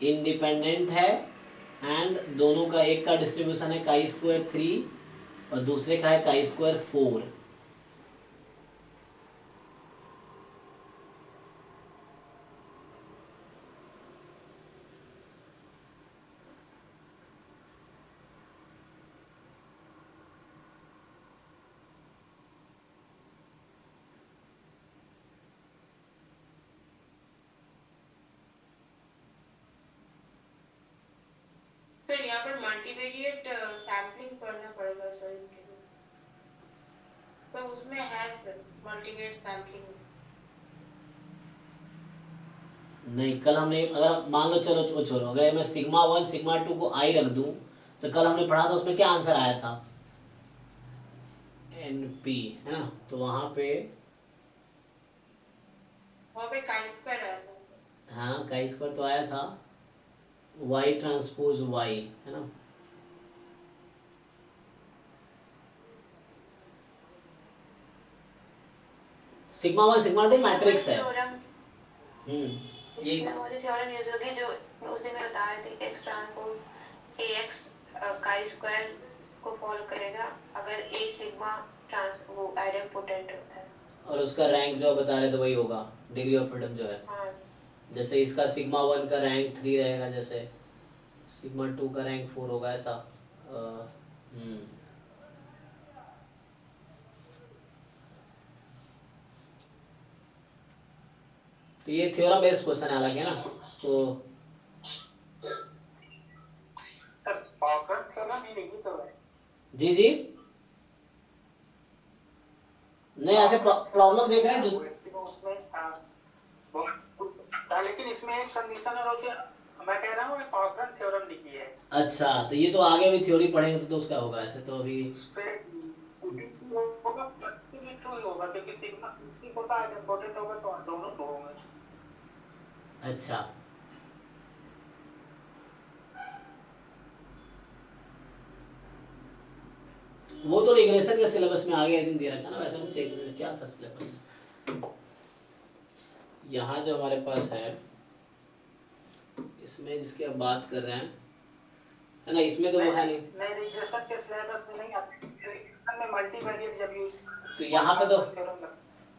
independent है, एंड दोनों का एक का डिस्ट्रीब्यूशन है काई स्क्वायर 3 और दूसरे का है काई स्क्वायर 4। सर यहाँ पर मल्टीवेरिएट सैम्पलिंग करना पड़ेगा सर इनके लिए, तो उसमें है सर मल्टीवेरिएट सैम्पलिंग। नहीं कल हमने, अगर मान लो चलो वो छोड़ो, अगर मैं सिग्मा 1 सिग्मा 2 को आई रख दूं तो कल हमने पढ़ा था उसमें क्या आंसर आया था, NP है ना, तो वहां पे काई स्क्वायर आया था। हाँ काई स्क्वायर तो आया था, y ट्रांसपोज y है ना, सिग्मा 1 सिग्मा 2 मैट्रिक्स है। ये वाली थ्योरम यूज होगी जो उस दिन मैं बता रही थी, x transpose ax chi square को फॉलो करेगा अगर a सिग्मा ट्रांस वो आइडेंटिपोटेंट होता है, और उसका रैंक जो बता रहे थे वही होगा, डिग्री ऑफ फ्रीडम जो है। हाँ जैसे इसका सिग्मा 1 का रैंक 3 रहेगा, जैसे सिग्मा 2 का रैंक 4 होगा, ऐसा। तो ये थ्योरम बेस्ड क्वेश्चन है हालांकि, है ना, तो जी जी नहीं ऐसे प्रॉब्लम देख रहे हैं जो उसमें लेकिन इसमें एक कंडीशन और होती है, मैं कह रहा हूँ पॉकरन थ्योरम लिखी है। अच्छा तो ये तो आगे भी थ्योरी पढ़ेंगे तो उसका होगा, ऐसे तो अभी होगा क्योंकि सिग्मा होता है इम्पोर्टेंट होगा तो दोनों ट्रू होंगे। अच्छा वो तो रिग्रेशन के सिलेबस में आगे दिन दे रखा ना, वैसे कुछ एक मिनट क्या था सिलेबस, यहाँ जो हमारे पास है इसमें जिसकी आप बात कर रहे हैं, है ना, इसमें तो वो है नहीं। नहीं, रिग्रेशन के सिलेबस में नहीं आते, रिग्रेशन में मल्टीवेरिएट जब यूज तो यहाँ पे तो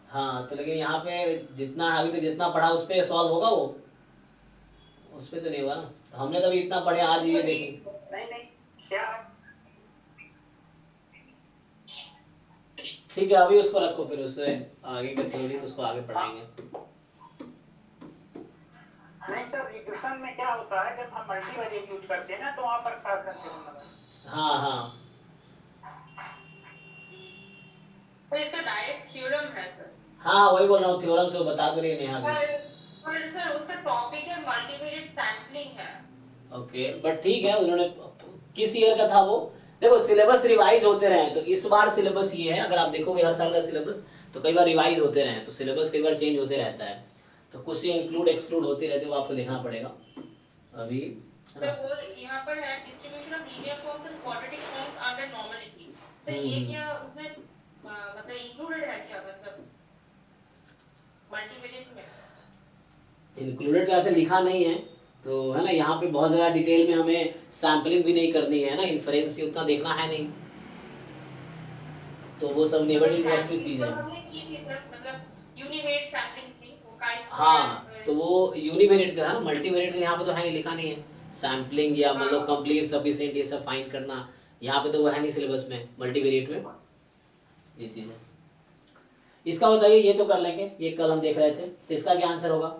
हाँ, तो लेकिन यहाँ पे जितना अभी तो जितना पढ़ा उस पे सॉल्व होगा वो, उस पे तो नहीं होगा ना। तो हमने तो अभी इतना पढ़े, आज ये देखें। नहीं क्या है? ठीक है, अभी उसको रखो, फिर उससे आगे का थ्योरी तो उसको आगे पढ़ाएंगे। नहीं सर, रिग्रेशन में क्या होता है, जब हम मल्टीवेरिएट यूज करते हैं ना, तो वहाँ पर खास हाँ हाँ, तो इसका डायरेक्ट थ्योरम है सर। हाँ वही बोल रहा हूँ, थ्योरम से वो बता तो रही है नेहा भी। पर सर उसका टॉपिक है मल्टीवेरिएट सैंपलिंग है। ओके, बट ठीक है, उन्होंने किस ईयर का था वो, देखो सिलेबस रिवाइज होते रहे, तो इस बार सिलेबस ये है, अगर आप देखोगे हर साल का सिलेबस तो कई बार रिवाइज होते रहे, तो सिलेबस कई बार चेंज होते रहता है, तो कुछ इंक्लूड एक्सक्लूड होते रहते, वो आपको देखना पड़ेगा अभी। तो वो यहाँ पर है distribution of linear forms and quadratic forms under normality. तो ये क्या उसमें मतलब इंक्लूडेड है क्या, मतलब मल्टीवेरिएट में इंक्लूडेड तो ऐसे लिखा नहीं है, तो है ना, यहाँ पे बहुत ज़्यादा डिटेल में हमें सैम्पलिंग भी नहीं करनी है ना, इन्फ्रेंस ही उतना देखना है नहीं, तो वो सब नेबरहुड वर्क की चीज़ है। हमने की थी सर, मतलब यूनिवेरिएट सैंपलिंग थी वो काइस। हाँ, तो वो यूनिवेरिएट का है ना, मल्टीवेरिएट का यहाँ पे तो है नहीं, लिखा नहीं है सैम्पलिंग या मतलब कंप्लीट सफिशिएंट ये सब फाइंड करना, यहाँ पे तो वो है नहीं सिलेबस में, मल्टीवेरिएट में ये चीज़ है। इसका बताइए, ये तो कर लेंगे, ये कल हम देख रहे थे, तो इसका क्या आंसर होगा?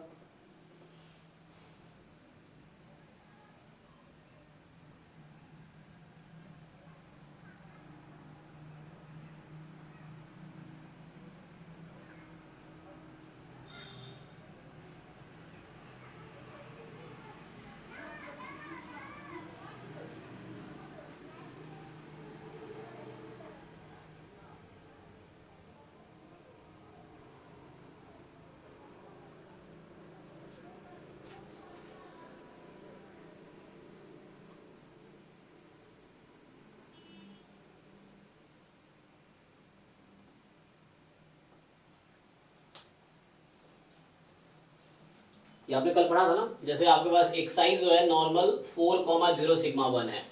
ये आपने कल पढ़ा था ना, जैसे आपके पास एक्साइज जो है नॉर्मल 4,0 सिग्मा 1 है,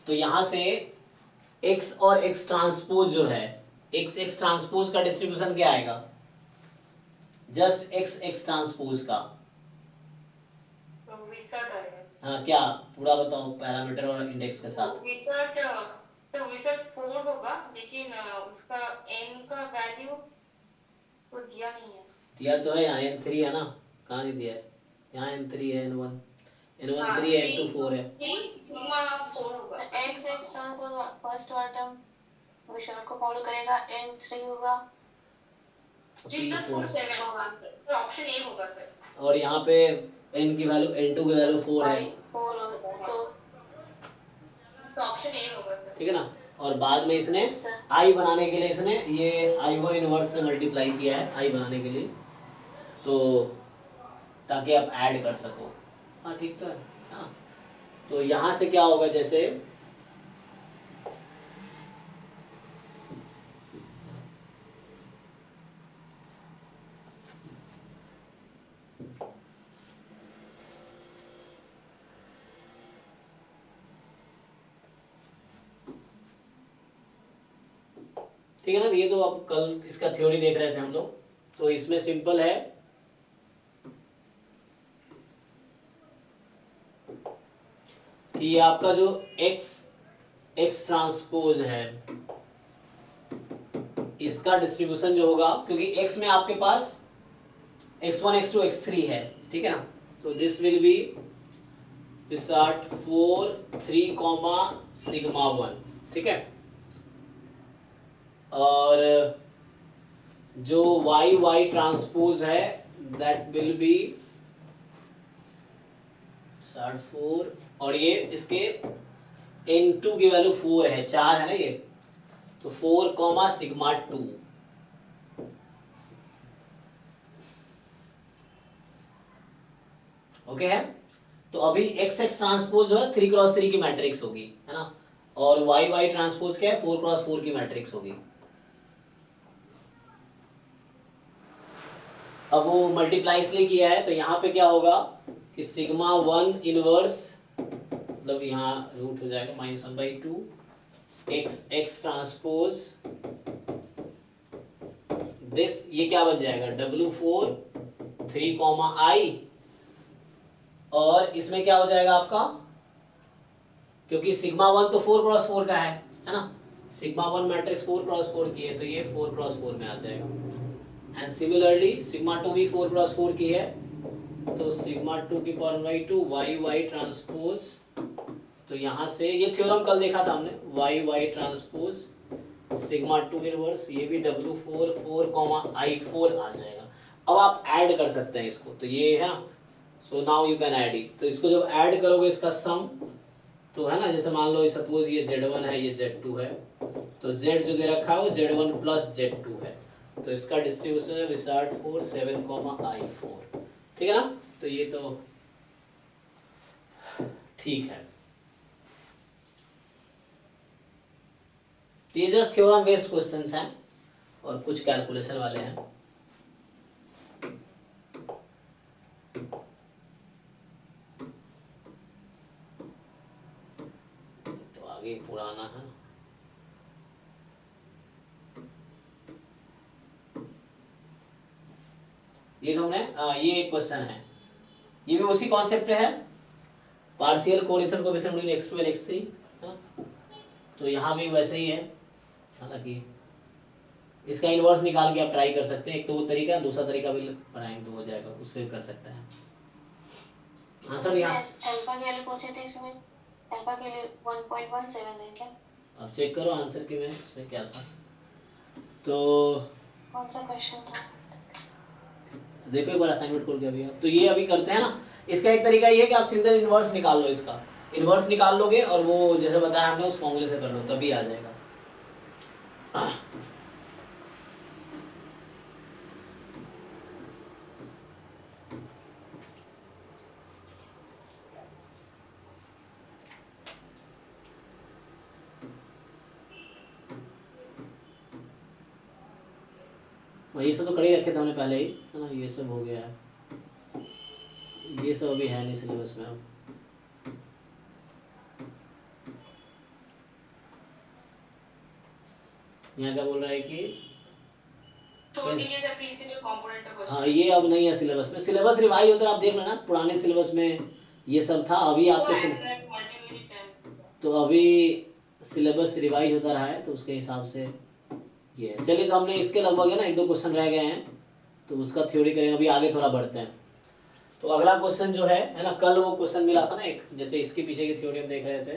तो यहाँ से x और x ट्रांसपोज जो है, x ट्रांसपोज का डिस्ट्रीब्यूशन क्या आएगा, जस्ट x ट्रांसपोज का, तो विसर्ट आएगा। हाँ क्या, पूरा बताओ पैरामीटर और इंडेक्स के साथ। तो विसर्ट 4 होगा, लेकिन उसका n का वैल्यू तो दिया नहीं है। दिया तो है, यहाँ n3 है ना, कहाँ नहीं दिया है, यहाँ n3 है, n1 3 है, n2 4 है। सिग्मा 4 होगा। x ट्रांसपोज फर्स्ट टर्म विशर को फॉलो करेगा, n3 होगा, g plus 4 7 होगा सर, तो ऑप्शन ए होगा सर। और यहाँ पे n की वैल्यू, n2 की वैल्यू 4 है, 4 तो ऑप्शन ए होगा सर, ठीक है ना। और बाद में इसने सर। i बनाने के लिए इसने ये i1 इनवर्स से मल्टीप्लाई किया है i बनाने के लिए, तो ताकि आप ऐड कर सको। हाँ ठीक तो है, हाँ। तो यहाँ से क्या होगा, जैसे ठीक है ना, ये तो अब कल इसका थ्योरी देख रहे थे हम लोग, तो इसमें सिंपल है कि आपका जो x ट्रांसपोज है, इसका डिस्ट्रीब्यूशन जो होगा, क्योंकि x में आपके पास x1 x2 x3 है, ठीक है ना, तो दिस विल बी विसर्ट 4 3 सिग्मा 1, ठीक है। और जो y ट्रांसपोज है दैट विल बी 4, और ये इसके n2 की वैल्यू 4 है, 4 है ना ये, तो 4 सिग्मा 2, ओके है। तो अभी x ट्रांसपोज जो है 3x3 की मैट्रिक्स होगी, है ना, और y ट्रांसपोज क्या है, 4x4 की मैट्रिक्स होगी। अब वो मल्टीप्लाई इसलिए किया है, तो यहाँ पे क्या होगा कि सिग्मा 1 इनवर्स मतलब यहाँ रूट हो जाएगा -1/2 x ट्रांसपोज दिस, ये क्या बन जाएगा W4 3, और इसमें क्या हो जाएगा आपका, क्योंकि सिग्मा 1 तो 4x4 का है ना, सिग्मा 1 मैट्रिक्स 4x4 की है, तो ये 4x4 में आ जाएगा। एंड सिमिलरली सिग्मा 2 भी 4x4 की है, तो सिग्मा 2 y ट्रांसपोज, तो यहाँ से ये थ्योरम कल देखा था हमने, y ट्रांसपोज सिग्मा 2 इनवर्स, ये भी W4 4, आ जाएगा। अब आप ऐड कर सकते हैं इसको, तो ये है, so now you can add it. तो इसको जब ऐड करोगे इसका सम, तो है ना, जैसे मान लो सपोज ये Z1 है, ये Z2 है, तो Z जो दे रखा है वो Z1 प्लस Z2 है, तो इसका डिस्ट्रीब्यूशन है विसार्ड 4 7, I4, ठीक है ना। तो ये तो ठीक है, तो ये जस्ट थ्योरम बेस्ड क्वेश्चंस हैं और कुछ कैलकुलेशन वाले हैं। तो आगे पुराना है, ये तो हमने ये एक क्वेश्चन है, ये भी उसी कॉन्सेप्ट पे है, partial correlation coefficient between x2 and x3, तो यहाँ भी वैसे ही है, हालांकि इसका इनवर्स निकाल के आप ट्राई कर सकते हैं, एक तो वो तरीका है, दूसरा तरीका भी बनाएंगे तो हो जाएगा, उससे कर सकते हैं। आंसर यहाँ अल्फा के लिए पूछे थे, इसमें अल्फा के लिए 1.17 है क्या? आप चेक करो आंसर के में इसमें क्या था, तो कौन सा क्वेश्चन था? देखो एक बार असाइनमेंट खोल के अभी आप, तो ये अभी करते हैं ना। इसका एक तरीका ये है कि आप सिंगल इनवर्स निकाल लो, इसका इनवर्स निकाल लोगे और वो जैसे बताया हमने उस फॉर्मूले से कर लो, तभी आ जाएगा। ये सब तो कर ही रखे थे हमने पहले ही, है ना, ये सब हो गया है, ये सब अभी है नहीं सिलेबस में। अब यहाँ क्या बोल रहा है कि हाँ ये अब नहीं है सिलेबस में, सिलेबस रिवाइज होता है, आप देख लेना पुराने सिलेबस में ये सब था, अभी आपके तो अभी सिलेबस रिवाइज होता रहा है, तो उसके हिसाब से ये है। चलिए, तो हमने इसके लगभग है ना 1-2 क्वेश्चन रह गए हैं, तो उसका थ्योरी करेंगे, अभी आगे थोड़ा बढ़ते हैं। तो अगला क्वेश्चन जो है ना, कल वो क्वेश्चन मिला था ना एक, जैसे इसके पीछे की थ्योरी हम देख रहे थे,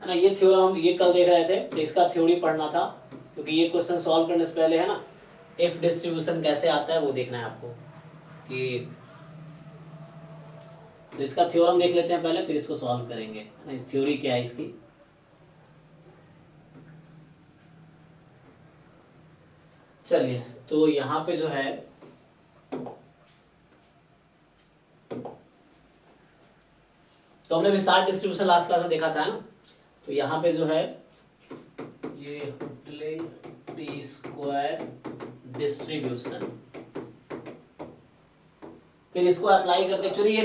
है ना, ये थ्योरम ये कल देख रहे थे, तो इसका थ्योरी पढ़ना था, क्योंकि ये क्वेश्चन सॉल्व करने से पहले है ना एफ डिस्ट्रीब्यूशन कैसे आता है वो देखना है आपको, कि तो इसका थ्योरम देख लेते हैं पहले, फिर इसको सॉल्व करेंगे, है ना, इस थ्योरी क्या है इसकी। चलिए, तो यहाँ पे जो है तो हमने विसार्ड डिस्ट्रीब्यूशन लास्ट क्लास में देखा था ना, तो यहाँ पे जो है ये हुटलिंग टी स्क्वायर डिस्ट्रीब्यूशन, फिर इसको अप्लाई करते हैं। एक्चुअली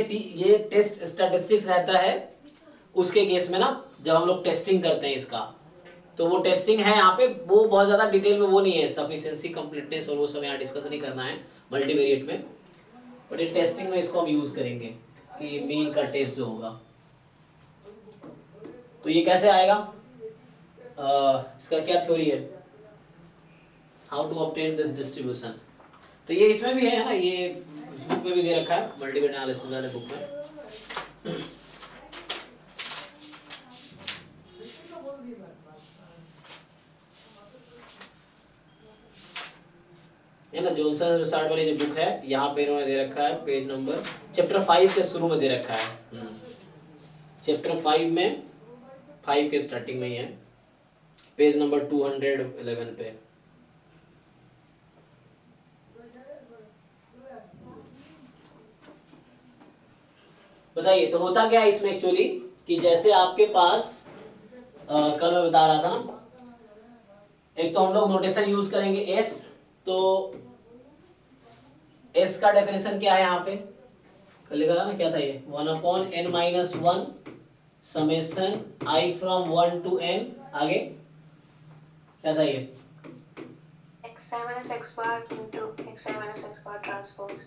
ये टेस्ट स्टैटिस्टिक्स रहता है उसके केस में ना, जब हम लोग टेस्टिंग करते हैं इसका, तो वो टेस्टिंग है यहाँ पे, वो बहुत ज्यादा डिटेल में वो नहीं है, सफिशिएंसी कंप्लीटनेस और वो सब यहाँ डिस्कस नहीं करना है मल्टीवेरिएट में, बट ये टेस्टिंग में इसको हम यूज करेंगे कि मीन का टेस्ट जो होगा। तो ये कैसे आएगा, इसका क्या थ्योरी है, how to obtain this distribution, तो ये इसमें भी है ना, ये बुक में भी दे रखा है, मल्टीवेरिएट एनालिसिस वाले बुक में। है ना, जॉनसन रिसर्च वाली जो बुक है, यहाँ पे इन्होंने दे रखा है पेज नंबर, चैप्टर 5 के शुरू में दे रखा है, चैप्टर 5 में 5 के स्टार्टिंग में ही है, पेज नंबर 211 पे। बताइए, तो होता क्या है इसमें एक्चुअली, कि जैसे आपके पास कल मैं बता रहा था ना, एक तो हम लोग नोटेशन यूज करेंगे एस, तो एस का डेफिनेशन क्या है यहाँ पे, कल लिखा था ना, क्या था ये, 1/n-1 summation i from 1 to n, आगे क्या था ये, xi minus x bar into xi minus x bar transpose।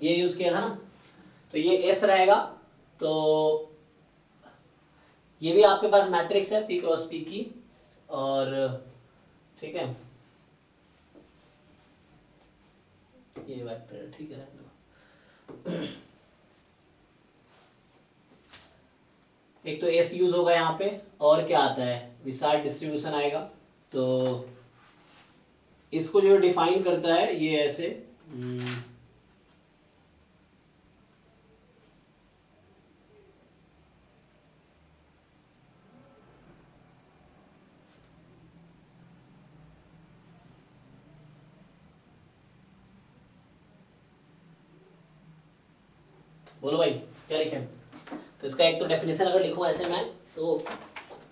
ये यूज किया था ना, तो ये एस रहेगा। तो ये भी आपके पास मैट्रिक्स है p क्रॉस p की, और ठीक है, ये वेक्टर है, ठीक है। एक तो एस यूज होगा यहाँ पे, और क्या आता है, विसार्ड डिस्ट्रीब्यूशन आएगा। तो इसको जो डिफाइन करता है ये ऐसे, बोलो भाई क्या लिखें। तो इसका एक तो डेफिनेशन अगर लिखूं ऐसे मैं, तो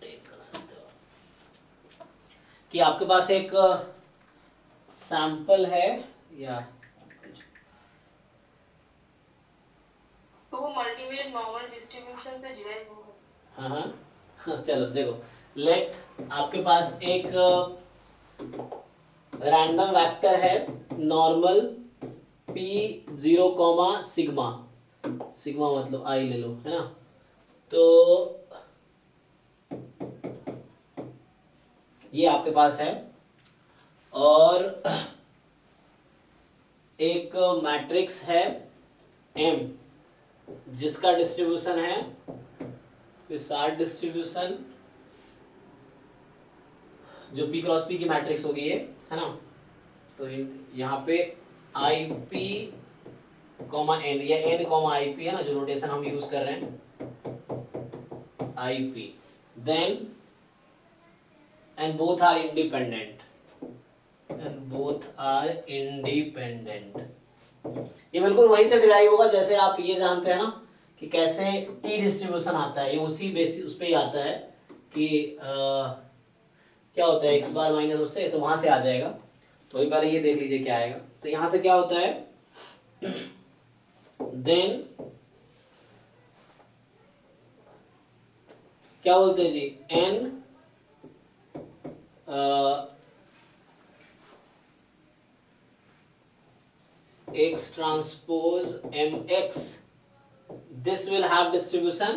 टेक कर सकते हो कि आपके पास एक सैंपल है, या टू मल्टीवेरिएट नॉर्मल डिस्ट्रीब्यूशन से डिराइव होगा। हाँ चलो देखो, लेट आपके पास एक रैंडम वेक्टर है नॉर्मल p0, सिग्मा, सिग्मा मतलब i ले लो, है ना। तो ये आपके पास है, और एक मैट्रिक्स है m जिसका डिस्ट्रीब्यूशन है विसार्ड डिस्ट्रीब्यूशन, जो p क्रॉस p की मैट्रिक्स होगी ये, है ना। तो यहाँ पे IP, n या n, IP है ना, जो नोटेशन हम यूज कर रहे हैं, IP, then and both are independent, ये बिल्कुल वहीं से डिराइव होगा जैसे आप ये जानते हैं ना कि कैसे टी डिस्ट्रीब्यूशन आता है, ये उसी बेसिस उस पे ही आता है कि क्या होता है एक्स बार माइनस उससे, तो वहां से आ जाएगा। तो अभी पहले ये देख लीजिए क्या आएगा। तो यहां से क्या होता है, देन क्या बोलते हैं जी, n x transpose mx, this will have distribution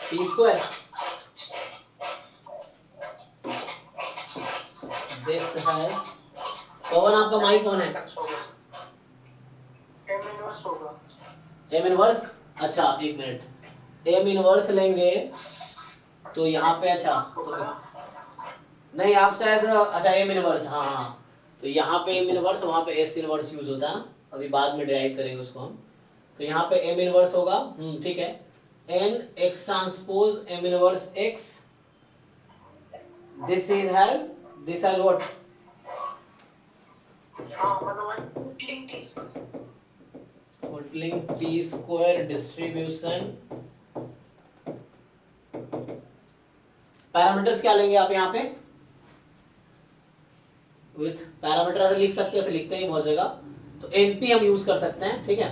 p square, this has, कौन आपका माइक कौन है, m इनवर्स होगा। m इनवर्स, अच्छा एक मिनट, m इनवर्स लेंगे तो यहाँ पे, अच्छा तो नहीं आप शायद, अच्छा m इनवर्स, हाँ तो यहाँ पे m इनवर्स, वहाँ पे s इनवर्स यूज होता है, अभी बाद में डिराइव करेंगे उसको हम। तो यहाँ पे m इनवर्स होगा, ठीक है, n x transpose m inverse x, this has what, हाँ मतलब Hotelling t square distribution। Parameters क्या लेंगे आप यहाँ पे, विथ पैरामीटर ऐसे लिख सकते हो, ऐसे लिखते हैं बहुत जगह, तो np हम यूज कर सकते हैं, ठीक है,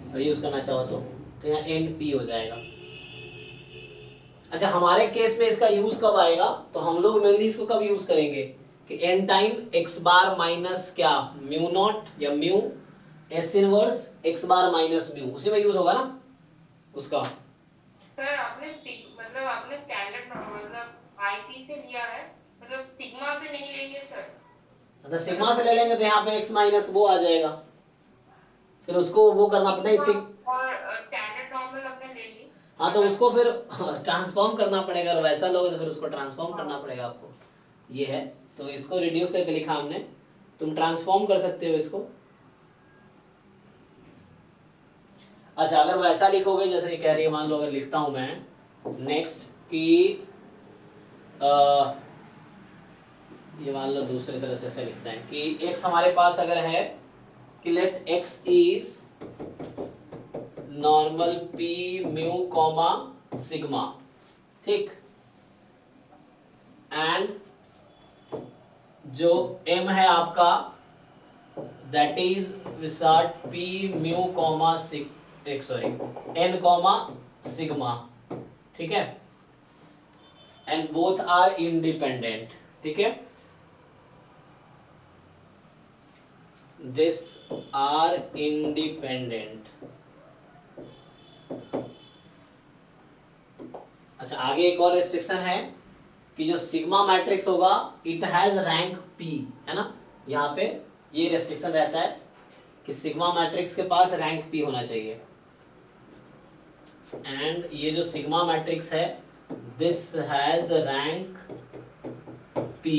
अगर यूज करना चाहो तो यहाँ np हो जाएगा। अच्छा हमारे केस में इसका यूज कब आएगा, तो हम लोग मेनली इसको कब यूज करेंगे कि n time x bar minus क्या म्यू नॉट या mu s inverse x bar minus mu, उसी में यूज होगा ना उसका। सर आपने मतलब आपने स्टैंडर्ड मतलब आईपी से लिया है, मतलब सिग्मा से नहीं लेंगे सर। अगर सिग्मा से ले लेंगे तो यहाँ पे x माइनस वो आ जाएगा, फिर उसको वो करना पड़ता है, और स्टैंडर्ड नॉर्मल आपने ले ली, हाँ तो उसको फिर ट्रांसफॉर्म करना पड़ेगा, अगर वैसा लोगे तो फिर उसको ट्रांसफॉर्म करना पड़ेगा आपको, ये है। तो इसको रिड्यूस करके लिखा हमने, तुम ट्रांसफॉर्म कर सकते हो इसको। अच्छा अगर वैसा लिखोगे जैसे ये कह रही है, मान लो अगर लिखता हूं मैं नेक्स्ट कि ये मान लो दूसरी तरह से ऐसे लिखते हैं कि x हमारे पास अगर है कि let x is normal P mu comma sigma, ठीक, एंड जो m है आपका that is Wishart P mu comma n comma sigma, ठीक है, एंड बोथ आर इंडिपेंडेंट, ठीक है, दिस आर इंडिपेंडेंट। अच्छा, आगे एक और रेस्ट्रिक्शन है कि जो सिग्मा मैट्रिक्स होगा इट हैज रैंक p, है ना, यहाँ पे ये रेस्ट्रिक्शन रहता है कि सिग्मा मैट्रिक्स के पास रैंक p होना चाहिए, एंड ये जो सिग्मा मैट्रिक्स है दिस हैज रैंक p।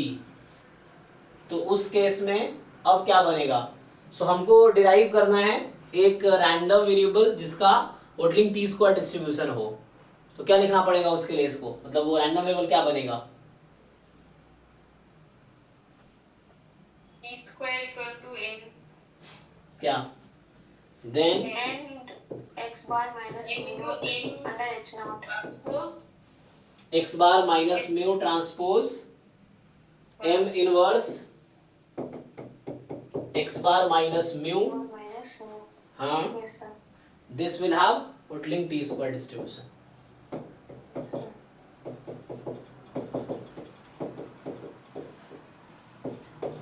तो उस केस में अब क्या बनेगा, सो हमको डिराइव करना है एक रैंडम वेरिएबल जिसका होटलिंग टी स्क्वायर डिस्ट्रीब्यूशन हो। तो क्या लिखना पड़ेगा उसके लिए इसको, मतलब वो रैंडम वेरिएबल क्या बनेगा, p square equal to n क्या, then and x bar minus n into n under h naught transpose x bar minus mu transpose m inverse x bar minus mu, minus mu. हाँ, Yes sir. This will have Hotelling T square distribution. Yes, sir.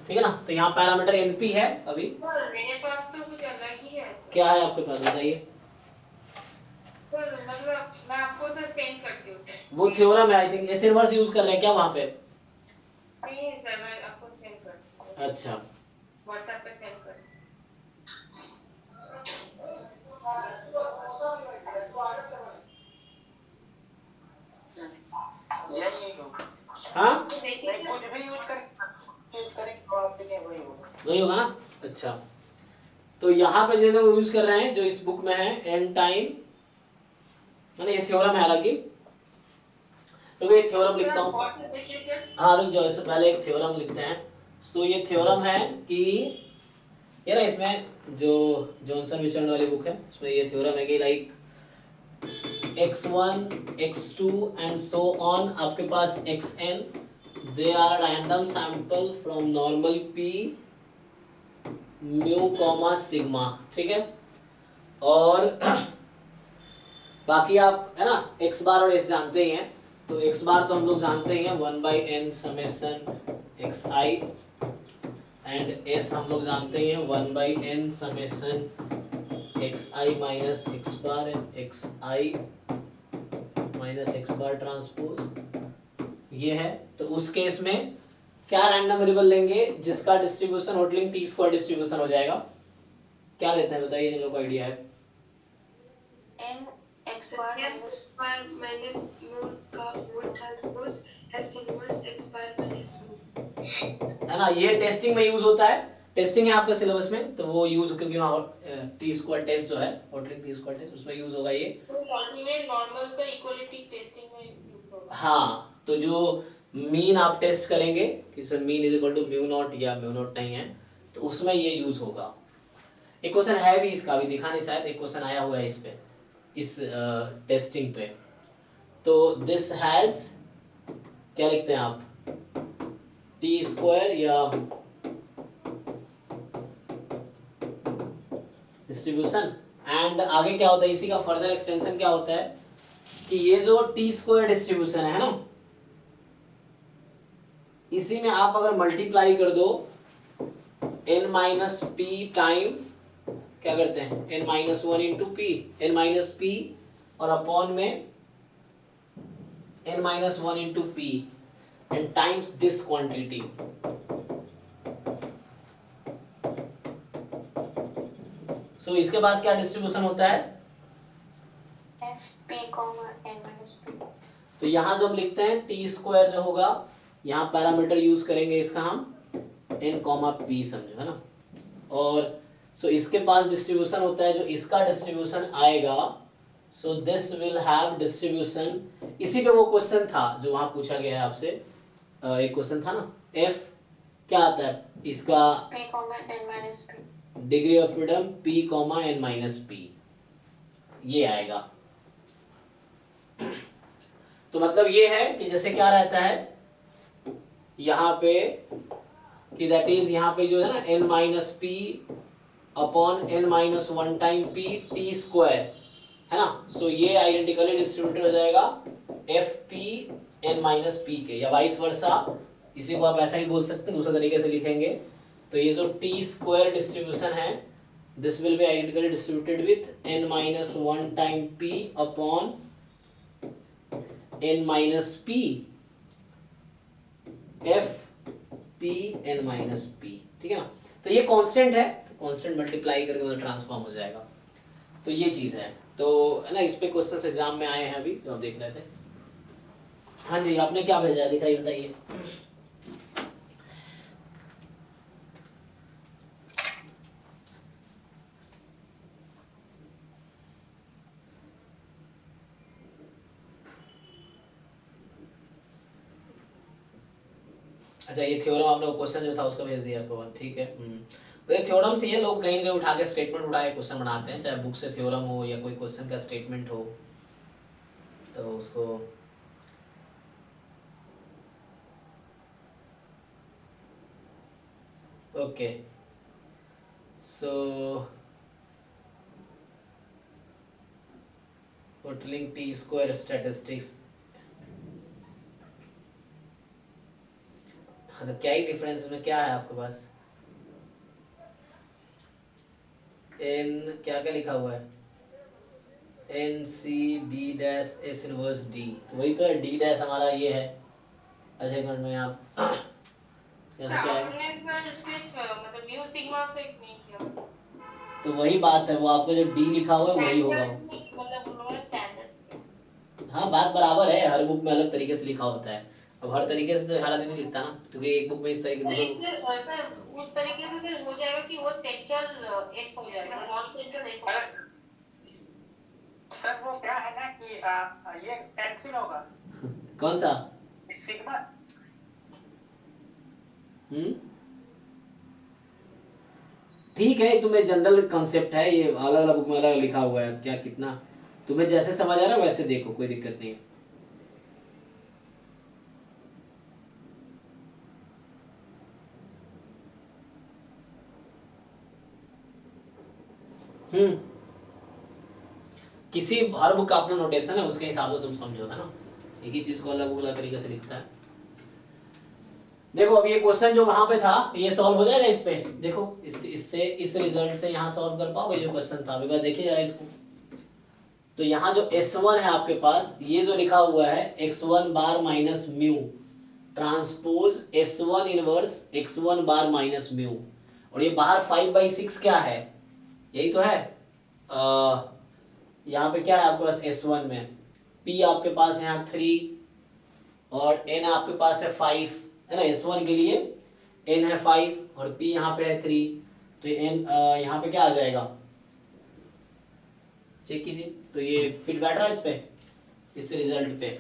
ठीक है ना, तो यहाँ parameter np है अभी, मेरे पास तो कुछ अलग ही है सर। क्या है आपके पास बताइए, सर मतलब मैं आपको सर सेंड करती हूँ सर। वो थ्योरम है I think, S inverse use कर रहे हैं क्या वहाँ पे, नहीं सर मैं आपको सेंड करती हूँ, अच्छा, व्हाट्सएप पे सेंड करती यही हाँ हूँ। देखिए नहीं, सर कुछ भी यूज करेंगे तो आप लिखें वही होगा। वही होगा ना, अच्छा, तो यहाँ पे जो यूज कर रहे हैं जो इस बुक में है एन टाइम, मैंने ये थ्योरम है हालांकि, तो ये थ्योरम लिखता हूँ, व्हाट्सएप देखिए सर। हाँ रुक जाओ, इससे पहले एक थ्योरम लिखते हैं। सो ये थ्योरम है कि ये ना इसमें जो जॉनसन विचर्न वाली बुक है उसमें ये थ्योरम है कि like x1 x2 and so on आपके पास xn they are random sample from normal p mu comma sigma, ठीक है, और बाकी आप है ना x बार और s जानते ही हैं, तो x बार तो हम लोग जानते ही हैं 1/n summation xi, and s हम लोग जानते ही हैं 1/n summation xi minus x bar and xi minus x bar transpose, ये है। तो उस केस में क्या रैंडम वेरिएबल लेंगे जिसका डिस्ट्रीब्यूशन होटलिंग टी स्क्वायर डिस्ट्रीब्यूशन हो जाएगा, क्या लेते हैं बताइए जिन लोगों को आइडिया है, n x bar minus bar minus mu का whole transpose S inverse x bar minus mu, है ना, ये टेस्टिंग में यूज होता है, टेस्टिंग है आपके सिलेबस में, तो वो यूज क्योंकि वहाँ टी स्क्वायर टेस्ट जो है होटलिंग टी स्क्वायर टेस्ट उसमें यूज होगा ये, तो अल्टीमेट नॉर्मल का इक्वलिटी टेस्टिंग में यूज होगा। हाँ, तो जो मीन आप टेस्ट करेंगे कि sir mean is equal to mu not या म्यू नॉट नहीं है, तो उसमें ये यूज होगा। एक क्वेश्चन है भी इसका, अभी दिखा नहीं शायद, एक क्वेश्चन आया हुआ है इस पे, इस टेस्टिंग पे, तो दिस हैज क्या लिखते हैं आप, टी स्क्वायर या डिस्ट्रीब्यूशन, एंड आगे क्या होता है इसी का फर्दर एक्सटेंशन क्या होता है कि ये जो टी स्क्वायर डिस्ट्रीब्यूशन है ना, इसी में आप अगर मल्टीप्लाई कर दो n माइनस पी टाइम क्या करते हैं n minus 1 into P, n minus P और अपॉन में n minus 1 into P and times this quantity, so इसके पास क्या डिस्ट्रीब्यूशन होता है, f p comma n minus p. तो यहां जो हम लिखते हैं टी स्क्वायर जो होगा, यहाँ पैरामीटर यूज करेंगे इसका हम n कॉमा p समझो, है ना, और सो इसके पास डिस्ट्रीब्यूशन होता है, जो इसका डिस्ट्रीब्यूशन आएगा, so this will have distribution, इसी पे वो क्वेश्चन था जो वहां पूछा गया है आपसे, एक क्वेश्चन था ना, f क्या आता है इसका, p comma n minus p. Degree of freedom p comma n minus p, ये आएगा। तो मतलब ये है कि जैसे क्या रहता है यहाँ पे कि दैट इज यहाँ पे जो है ना n minus P upon n minus one time P T square है ना। सो ये आइडेंटिकली डिस्ट्रीब्यूटेड हो जाएगा F P N minus P के, या वाइस वर्सा, इसी को आप ऐसा ही बोल सकते हैं, दूसरे तरीके से लिखेंगे तो ये जो टी स्क्वायर डिस्ट्रीब्यूशन है this will be identically distributed with n minus one time p upon n minus p f p n minus p, ठीक है ना। तो ये कांस्टेंट है, कांस्टेंट मल्टीप्लाई करके मतलब ट्रांसफॉर्म हो जाएगा। तो ये चीज है, तो है ना, इस पे क्वेश्चंस एग्जाम में आए हैं अभी तो आप देख रहे थे। हाँ जी, आपने क्या भेजा है दिखाइए, बताइए। अच्छा, ये थ्योरम आपने क्वेश्चन जो था उसका भेज दिया आपको, ठीक है। तो ये थ्योरम से ये लोग कहीं ना कहीं उठा के स्टेटमेंट उठा के क्वेश्चन बनाते हैं, चाहे बुक से थ्योरम हो या कोई क्वेश्चन का स्टेटमेंट हो, तो उसको ओके। सो टोटलिंग टी स्क्वायर स्टैटिस्टिक्स, हाँ तो क्या ही डिफरेंस में क्या है आपके पास, एन क्या क्या लिखा हुआ है, N C D dash S inverse D, तो वही तो है, डी डैश हमारा ये है असाइनमेंट में। आप जैसे क्या है, आपने सर सिर्फ मतलब म्यू सिग्मा से नहीं किया, तो वही बात है, वो आपको जो डी लिखा हुआ है वही होगा। मतलब उन्होंने स्टैंडर्ड। हाँ बात बराबर है, हर बुक में अलग तरीके से लिखा होता है। अब हर तरीके से तो हर आदमी नहीं लिखता ना, क्योंकि एक बुक में इस तरीके दूसरे इससे सर उस तरीके से सर हो जाएगा कि वो सेंट्रल एफ हो जाएगा, नॉन सेंट्रल एफ हो जाएगा। सर वो क्या है ना कि ये टेंसिल होगा कौन सा सिग्मा। ठीक है, तुम्हें जनरल कॉन्सेप्ट है, ये अलग अलग बुक में अलग लिखा हुआ है, क्या कितना तुम्हें जैसे समझ आ रहा है वैसे देखो, कोई दिक्कत नहीं। किसी हर बुक का अपना नोटेशन है, उसके हिसाब से तुम समझो, है ना, एक ही चीज को अलग अलग तरीके से लिखता है। देखो अब ये क्वेश्चन जो वहां पे था ये सॉल्व हो जाएगा इस पे, देखो इससे इस रिजल्ट से यहाँ सॉल्व कर पाओगे जो क्वेश्चन था, एक बार देखिए जरा इसको। तो यहाँ जो S1 है आपके पास, ये जो लिखा हुआ है x1 bar minus mu transpose S1 inverse x1 bar minus mu, और ये बाहर 5/6 क्या है, यही तो है। यहाँ पे क्या है आपके पास S1 में, P आपके पास यहाँ 3 और N आपके पास है 5, है ना। S1 के लिए N है 5 और P यहाँ पे है 3, तो N यहाँ पे क्या आ जाएगा, चेक कीजिए। तो ये फिट बैठ रहा है इस पे, इस रिजल्ट पे,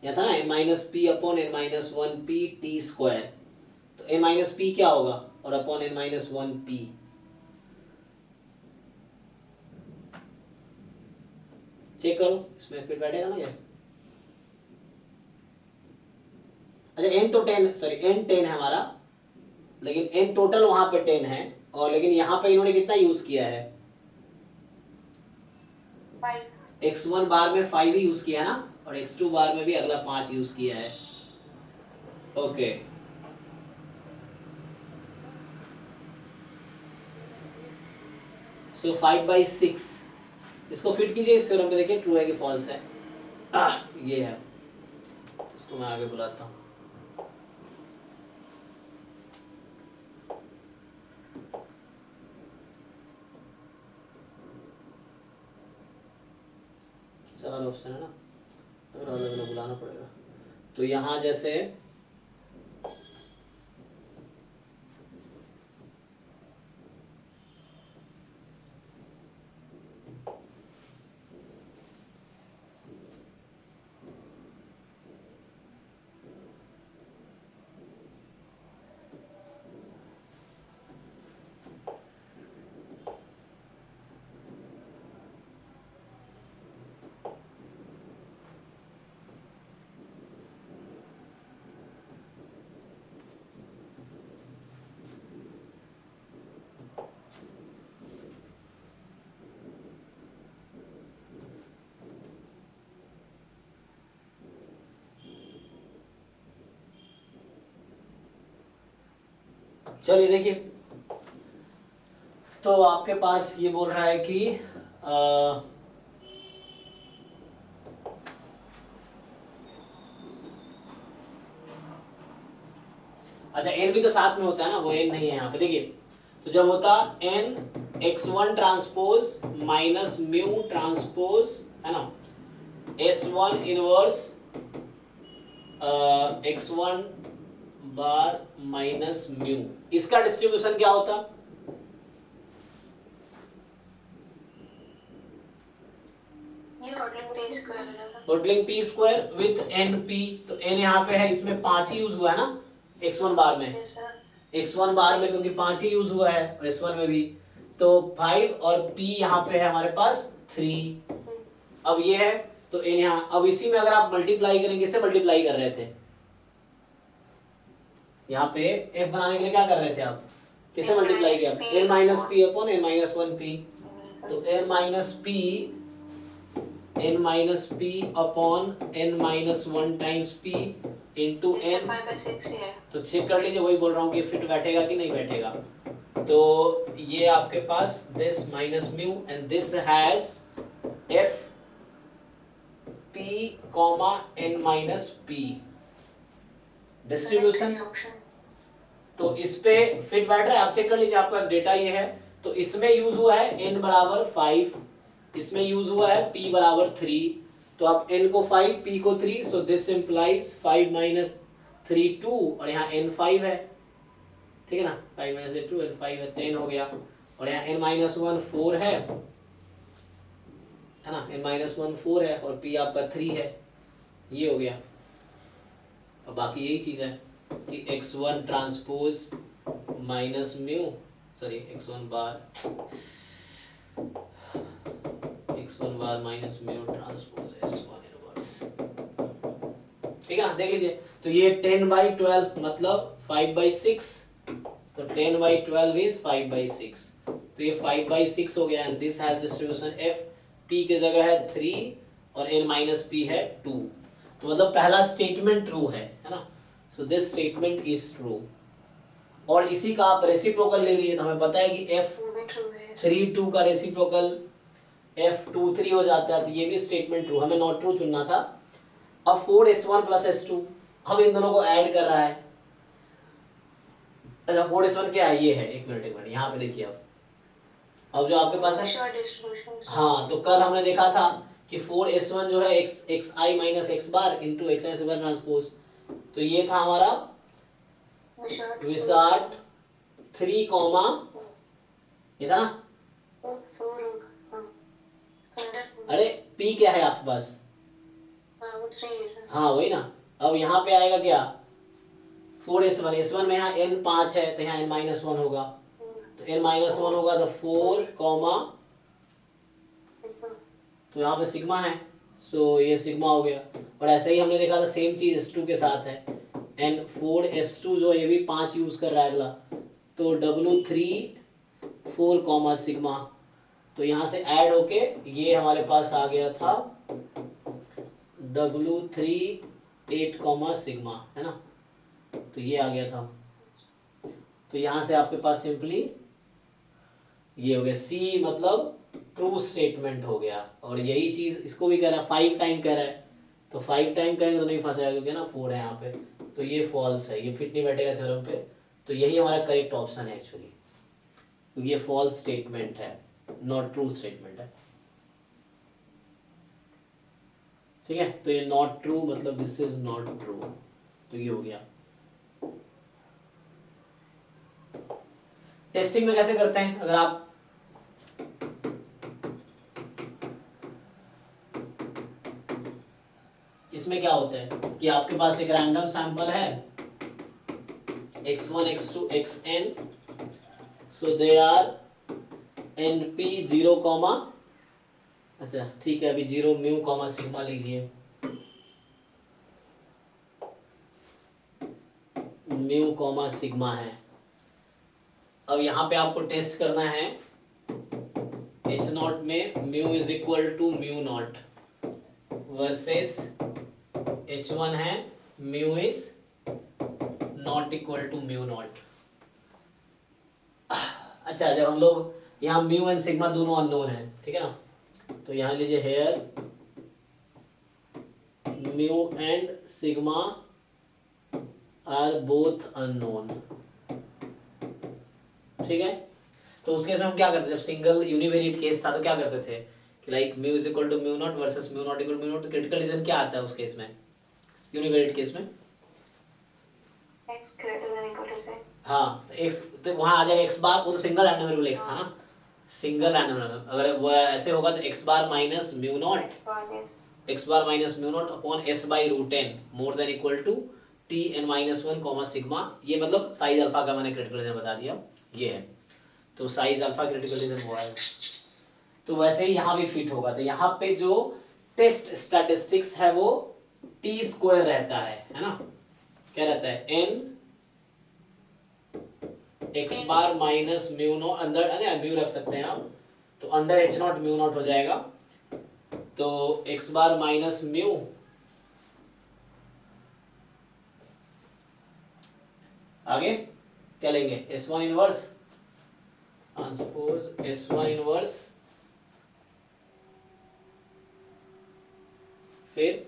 या था ना n minus P upon n minus one P T square, तो n माइनस पी क्या होगा और upon n minus one P, check करो इसमें फिट बैठेगा ना ये। अच्छा n तो 10, सॉरी n 10 है हमारा, लेकिन n टोटल वहां पे 10 है, और लेकिन यहाँ पे इन्होंने कितना यूज किया है, 5। x1 बार में 5 ही यूज किया है ना, और x2 बार में भी अगला 5 यूज किया है। ओके सो 5/6 इसको फिट कीजिए इस थ्योरम पे, देखिए ट्रू है कि फॉल्स है। ये है, इसको मैं आगे बुलाता हूँ। चार ऑप्शन है ना, तो अलग अलग बुलाना पड़ेगा। तो यहाँ जैसे चलिए देखिए, तो आपके पास ये बोल रहा है कि अच्छा n भी तो साथ में होता है ना, वो n नहीं है यहाँ पे। देखिए तो जब होता n x1 transpose minus mu transpose है ना, S1 inverse x1 bar minus mu, इसका डिस्ट्रीब्यूशन क्या होता? ये मॉडलिंग टी स्क्वायर है ना। Modelling T square with an P, तो n यहाँ पे है, इसमें 5 ही यूज हुआ है ना x1 बार में, यस सर। x1 बार में क्योंकि 5 ही यूज हुआ है और s1 में भी, तो 5 और p यहाँ पे है हमारे पास 3। अब ये है तो n यहाँ, अब इसी में अगर आप मल्टीप्लाई करेंगे, इससे मल्टीप्लाई कर रहे थे यहाँ पे f बनाने के लिए, क्या कर रहे थे आप, किससे मल्टीप्लाई किया? n minus P upon n minus 1p, तो n minus p upon n minus 1 times p into इसमें n, 5/6 ही है। तो चेक कर लीजिए, वही बोल रहा हूँ कि फिट बैठेगा कि नहीं बैठेगा। तो ये आपके पास this minus mu and this has f p comma n minus p distribution, तो इस पे फिट बैठ रहा है, आप चेक कर लीजिए, आपके पास डेटा ये है। तो इसमें यूज हुआ है n बराबर 5, इसमें यूज हुआ है p बराबर 3, तो आप n को 5 p को 3, सो दिस इंप्लाइज 5 माइनस 3 2, और यहाँ n 5 है, ठीक है ना, 5 माइनस 2 n 5 है, 10 हो गया, और यहाँ n माइनस 1 4 है ना, n माइनस 1 4 है और p आपका 3 है, ये हो गया। अब बाकी यही चीज है कि x1 transpose minus mu, sorry x1 bar minus mu transpose S1 inverse, ठीक है ना, देख लीजिए। तो ये 10/12 मतलब 5/6, तो 10/12 इज 5/6, तो ये 5/6 हो गया, and this has distribution f, p की जगह है 3 और n माइनस p है 2, तो मतलब पहला स्टेटमेंट ट्रू है ना, so this statement is true. और इसी का आप रेसिप्रोकल ले लिए, तो हमें पता है कि f वो भी ट्रू है। 3 2 का रेसिप्रोकल f 2 3 हो जाता है, तो ये भी स्टेटमेंट ट्रू, हमें नॉट ट्रू चुनना था। अब 4s1 प्लस s2, हम इन दोनों को ऐड कर रहा है। अच्छा 4s1 क्या है, ये है, एक मिनट यहाँ पे देखिए, अब जो आपके पास है, शॉर्ट डिस्ट्रीब्यूशन। हाँ, तो कल हमने देखा था कि 4s1 जो है xi minus x bar into xi से बार ट्रांसपोज, तो ये था हमारा विसार्ट 3 कॉमा, ये था ना, अरे p क्या है आपके पास, वो 3 है सर। हाँ वही ना। अब यहाँ पे आएगा क्या, 4s1, s1 में यहाँ n 5 है, तो यहाँ n माइनस 1 होगा, तो n माइनस 1 होगा, तो 4 कॉमा, तो यहाँ पे सिग्मा है, सो ये सिग्मा हो गया। और ऐसे ही हमने देखा था सेम चीज s2 के साथ है, एंड 4s2 जो ये भी 5 यूज कर रहा है अगला, तो w3 4 कॉमा सिग्मा, तो यहाँ से ऐड होके ये हमारे पास आ गया था w3 8 कॉमा सिग्मा, है ना, तो ये आ गया था। तो यहाँ से आपके पास सिंपली ये हो गया, C मतलब ट्रू स्टेटमेंट हो गया। और यही चीज इसको भी कह रहा है, 5 टाइम कह रहा है, तो 5 टाइम कहेंगे तो नहीं फंसेगा क्योंकि ना 4 है यहाँ पे, तो ये फॉल्स है, ये फिट नहीं बैठेगा थ्योरम पे, तो यही हमारा करेक्ट ऑप्शन है एक्चुअली, क्योंकि ये फॉल्स स्टेटमेंट है, नॉट ट्रू स्टेटमेंट है, ठीक है। तो ये नॉट ट्रू मतलब दिस इज नॉट ट्रू, तो ये हो गया। टेस्टिंग में कैसे करते हैं, अगर आप इसमें क्या होता है कि आपके पास एक रैंडम सैंपल है x1 x2 xn, so they are np 0 comma, अच्छा ठीक है, अभी 0 म्यू कॉमा सिग्मा लीजिए, म्यू कॉमा सिग्मा है। अब यहाँ पे आपको टेस्ट करना है, h0 में mu is equal to mu not versus h1 है mu is not equal to mu not, अच्छा जब हम लोग यहाँ म्यू एंड सिग्मा दोनों अननोन है, ठीक है ना, तो यहाँ लीजिए here mu and sigma are both unknown, ठीक है। तो उस केस में हम क्या करते थे, जब सिंगल यूनिवेरिएट केस था तो क्या करते थे कि like mu is equal to mu not versus mu not equal mu not, critical region क्या आता है उस केस में, यूनिवेरिएट केस में? x greater than equal to say हाँ तो x तो वहाँ आ जाएगा x बार, वो तो सिंगल रैंडम वेरिएबल x था ना, सिंगल रैंडम वेरिएबल, अगर वो ऐसे होगा तो x bar minus mu not, x bar is x bar minus mu not upon s by root n more than equal to t n minus one comma sigma, ये मतलब size alpha का मैंने critical reason बता दिया, ये है। तो size alpha critical reason हुआ है। तो वैसे ही यहाँ भी फिट होगा, तो यहाँ पे जो टेस्ट स्टैटिस्टिक्स है वो t स्क्वायर रहता है ना, क्या रहता है n x bar minus mu not, अंदर अरे म्यू रख सकते हैं आप, तो under h not mu naught हो जाएगा, तो x बार माइनस म्यू आगे क्या लेंगे S1 inverse, transpose S1 inverse, फिर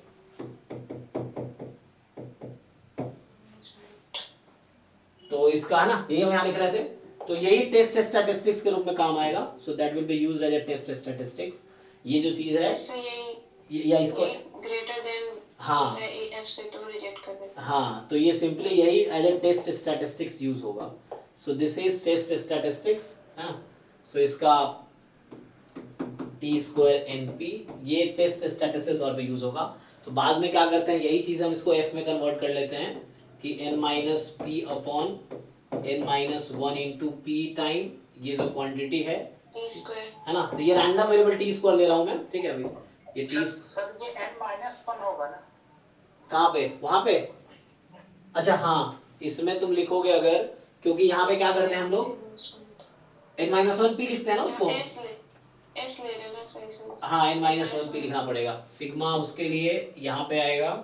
तो इसका है ना, यही हम यहाँ लिख रहे थे, तो यही टेस्ट स्टैटिस्टिक्स के रूप में काम आएगा, so that will be used as a test statistics. ये जो चीज है इससे यही या इसको ग्रेटर देन हाँ f से तो रिजेक्ट कर देते हैं। हाँ, तो ये सिंपली यही as a test statistics use होगा, so this is test statistics, हाँ, सो इसका टी स्क्वायर एन पी ये टेस्ट स्टैटिस्टिक्स तौर पे यूज होगा। तो बाद में क्या करते हैं, यही चीज हम इसको एफ में कन्वर्ट कर लेते हैं कि n minus P upon n minus one into P time ये जो क्वांटिटी है t स्क्वायर है ना, तो ये रैंडम वेरिएबल टी स्क्वायर ले रहा हूँ मैं, ठीक है। अभी ये टी सर ये n-1 होगा ना? कहाँ पे, वहां पे, अच्छा हाँ, इसमें तुम लिखोगे अगर, क्योंकि यहाँ पे क्या करते हैं हम लोग n माइनस वन पी लिखते हैं ना उसको, s ले लेना सही से। हाँ n माइनस वन पी लिखना पड़ेगा, सिग्मा उसके लिए यहाँ पे आएगा,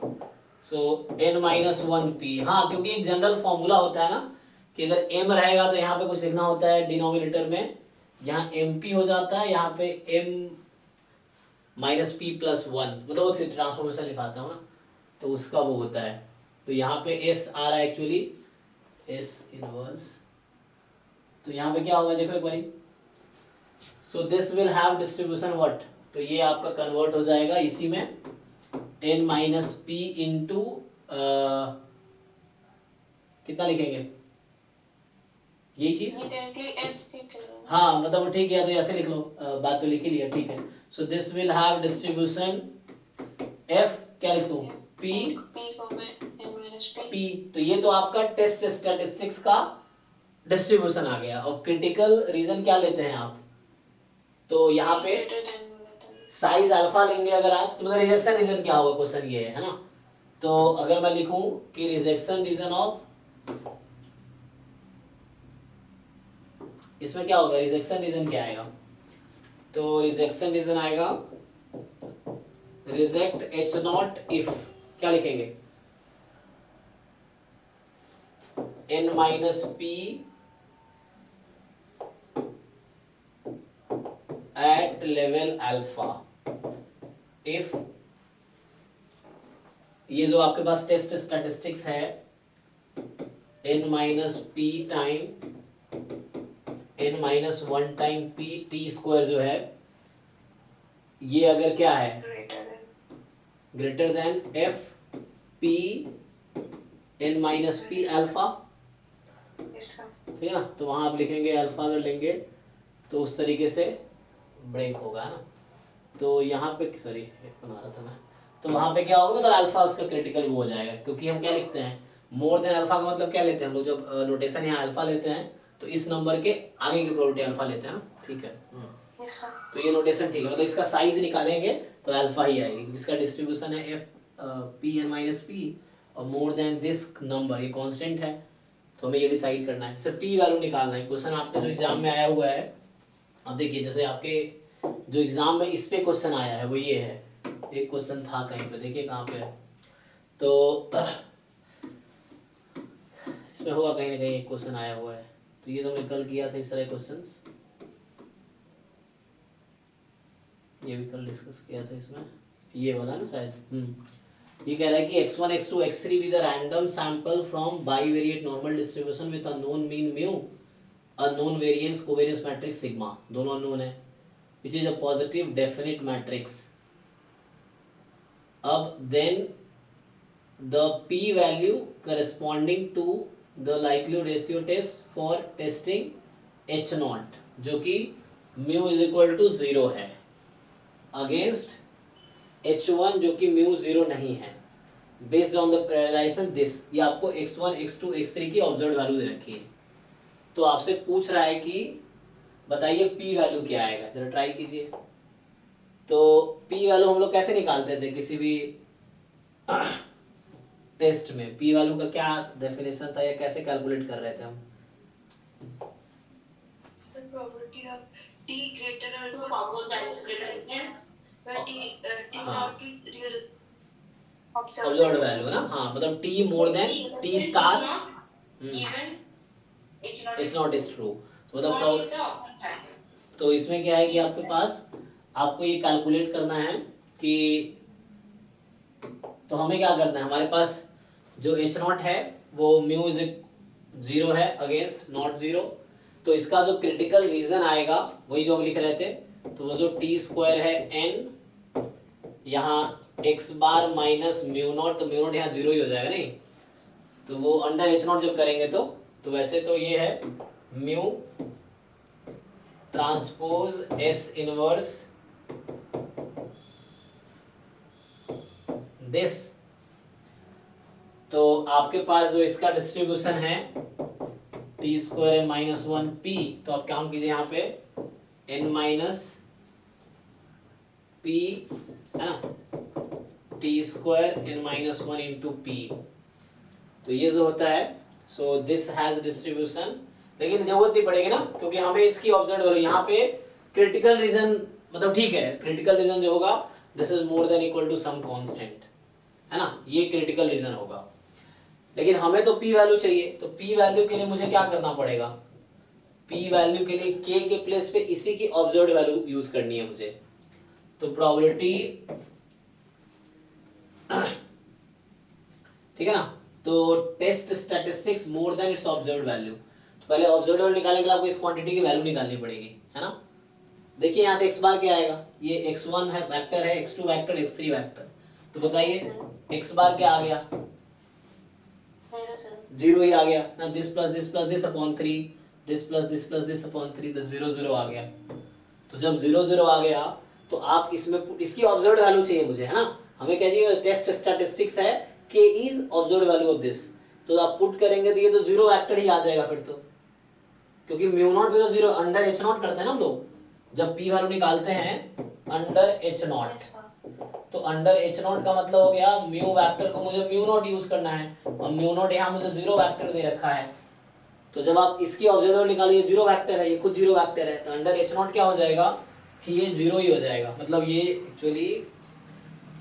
सो n माइनस वन पी, हाँ क्योंकि एक जनरल फॉर्मूला होता है ना कि अगर m रहेगा तो यहाँ पे कुछ लिखना होता है डिनोमिनेटर में, यहाँ mp हो जाता है, यहाँ पे m minus P plus one, मतलब वो ट्रांसफॉर्मेशन लिखाता हूँ ना, तो उसका वो होता है, तो यहाँ पे s आ रहा है एक्चुअली s इनवर्स, तो यहाँ पे क्या होगा देखो एक बारी, so this will have distribution what, तो ये आपका कन्वर्ट हो जाएगा इसी में n माइनस पी इंटू कितना लिखेंगे यही चीज, ये डायरेक्टली f के कर रहे हैं। हाँ मतलब वो ठीक है, तो ऐसे लिख लो, बात तो लिख ही लिया, ठीक है। So this will have distribution f, क्या लिख दूं p p को मैं n माइनस p p, तो ये तो आपका टेस्ट स्टैटिस्टिक्स का डिस्ट्रीब्यूशन आ गया। और क्रिटिकल रीजन क्या लेते हैं आप, तो यहाँ पे ग्रेटर देन लेते हैं। साइज अल्फा लेंगे अगर आप, तो मतलब रिजेक्शन रीजन क्या होगा, क्वेश्चन ये है ना, तो अगर मैं लिखूं कि रिजेक्शन रीजन ऑफ, इसमें क्या होगा, रिजेक्शन रीजन क्या आएगा, तो रिजेक्शन रीजन आएगा रिजेक्ट एच नॉट इफ, क्या लिखेंगे n minus P at level alpha if, ये जो आपके पास टेस्ट स्टैटिस्टिक्स है n minus P time n minus one time p t square जो है, ये अगर क्या है greater than f p n minus p alpha, ठीक है ना, तो वहां आप लिखेंगे अल्फा अगर लेंगे तो उस तरीके से ब्रेक होगा ना, तो यहाँ पे सॉरी बना रहा था मैं, तो वहां पे क्या होगा मतलब अल्फा उसका क्रिटिकल वो हो जाएगा, क्योंकि हम क्या लिखते हैं मोर देन अल्फा का मतलब क्या लेते हैं हम लोग, जब नोटेशन यहाँ अल्फा लेते हैं तो इस नंबर के आगे की प्रोबेबिलिटी अल्फा लेते हैं ना, ठीक है। तो ये नोटेशन ठीक है, मतलब इसका साइज निकालेंगे तो अल्फा ही आएगी, क्योंकि इसका डिस्ट्रीब्यूशन है F P N minus P और मोर देन दिस नंबर, ये कांस्टेंट है, तो हमें ये डिसाइड करना है, सिर्फ पी वैल्यू निकालना है। क्वेश्चन आपके जो एग्जाम में आया हुआ है, अब देखिए जैसे आपके जो एग्जाम में इस पे क्वेश्चन आया है वो ये है, एक क्वेश्चन था कहीं पे, देखिए कहाँ पे है, तो इसमें होगा कहीं ना कहीं एक क्वेश्चन आया हुआ है, तो ये तो हमने कल किया था इस तरह क्वेश्चंस, ये भी कल डिस्कस किया था इसमें, ये वाला ना शायद। ये कह रहा है कि x1 x2 x3 with a random sample from bivariate normal distribution with a known mean mu, a known variance covariance matrix sigma, दोनों unknown है, which is a positive definite matrix. अब then the p value corresponding to the likelihood ratio test for testing h naught, जो कि mu is equal to 0 है, against h1 जो कि mu 0 नहीं है, based on the relation this, ये आपको x1 x2 x3 की ऑब्जर्व वैल्यू दे रखी है। तो आपसे पूछ रहा है कि बताइए p वैल्यू क्या आएगा, जरा ट्राई कीजिए। तो p वैल्यू हम लोग कैसे निकालते थे किसी भी टेस्ट में, p वैल्यू का क्या डेफिनेशन था या कैसे कैलकुलेट कर रहे थे हम? The probability of t greater or तो equal observe value greater than where t not is real. Observed value ना, हाँ मतलब t more than t star even it's not is true, तो मतलब तो इसमें क्या है कि आपके पास आपको ये कैलकुलेट करना है कि, तो हमें क्या करना है, हमारे पास जो h नॉट है वो म्यू इज 0 है अगेंस्ट नॉट 0, तो इसका जो क्रिटिकल रीजन आएगा वही जो हम लिख रहे थे, तो वो जो टी स्क्वायर है n, यहाँ x bar minus mu not, तो म्यू नॉट यहाँ 0 ही हो जाएगा नहीं, तो वो अंडर h नॉट जब करेंगे तो वैसे तो ये है mu transpose s inverse this, तो आपके पास जो इसका डिस्ट्रीब्यूशन है टी स्क्वायर माइनस 1p, तो आप काम कीजिए यहाँ पे n माइनस p है ना, T square n minus 1 into P, तो ये जो होता है सो दिस हैज डिस्ट्रीब्यूशन, लेकिन जरूरत नहीं पड़ेगी ना क्योंकि हमें इसकी ऑब्जर्व वैल्यू यहाँ पे क्रिटिकल रीजन, मतलब ठीक है क्रिटिकल रीजन जो होगा this is more than equal to some constant है ना, ये क्रिटिकल रीजन होगा, लेकिन हमें तो p वैल्यू चाहिए, तो p वैल्यू के लिए मुझे क्या करना पड़ेगा, p वैल्यू के लिए k के प्लेस पे इसी की ऑब्जर्व्ड वैल्यू यूज करनी है मुझे, तो प्रोबेबिलिटी ठीक है ना, तो test statistics more than its observed value, तो पहले ऑब्जर्व्ड वैल्यू निकालने के लिए आपको इस क्वांटिटी की वैल्यू निकालनी पड़ेगी है ना। देखिए यहाँ से x बार क्या आएगा, ये x1 है वेक्टर है, x2 वेक्टर, x3 वेक्टर, तो बताइए x बार क्या आ गया, 0 ही आ गया ना, this plus this upon 3, this plus this upon 3, तो 0 0 आ गया, तो जब 0 0 आ गया तो आप इसमें इसकी ऑब्जर्व्ड वैल्यू चाहिए मुझे है ना, हमें क्या चाहिए, टेस्ट स्टैटिस्टिक्स है k is observed value of this, तो आप पुट करेंगे तो ये तो 0 वेक्टर ही आ जाएगा फिर तो, क्योंकि म्यू नॉट भी तो 0 अंडर h नॉट करते हैं ना हम लोग, जब p वैल्यू निकालते हैं अंडर h नॉट, तो अंडर h नॉट का मतलब हो गया म्यू वेक्टर को मुझे म्यू नॉट यूज करना है, और म्यू नॉट यहाँ मुझे 0 वेक्टर दे रखा है, तो जब आप इसकी ऑब्जर्व्ड वैल्यू निकालिए 0 वेक्टर है, ये खुद 0 वेक्टर है, तो अंडर h नॉट क्या हो जाएगा कि ये 0 ही हो जाएगा, मतलब ये एक्चुअली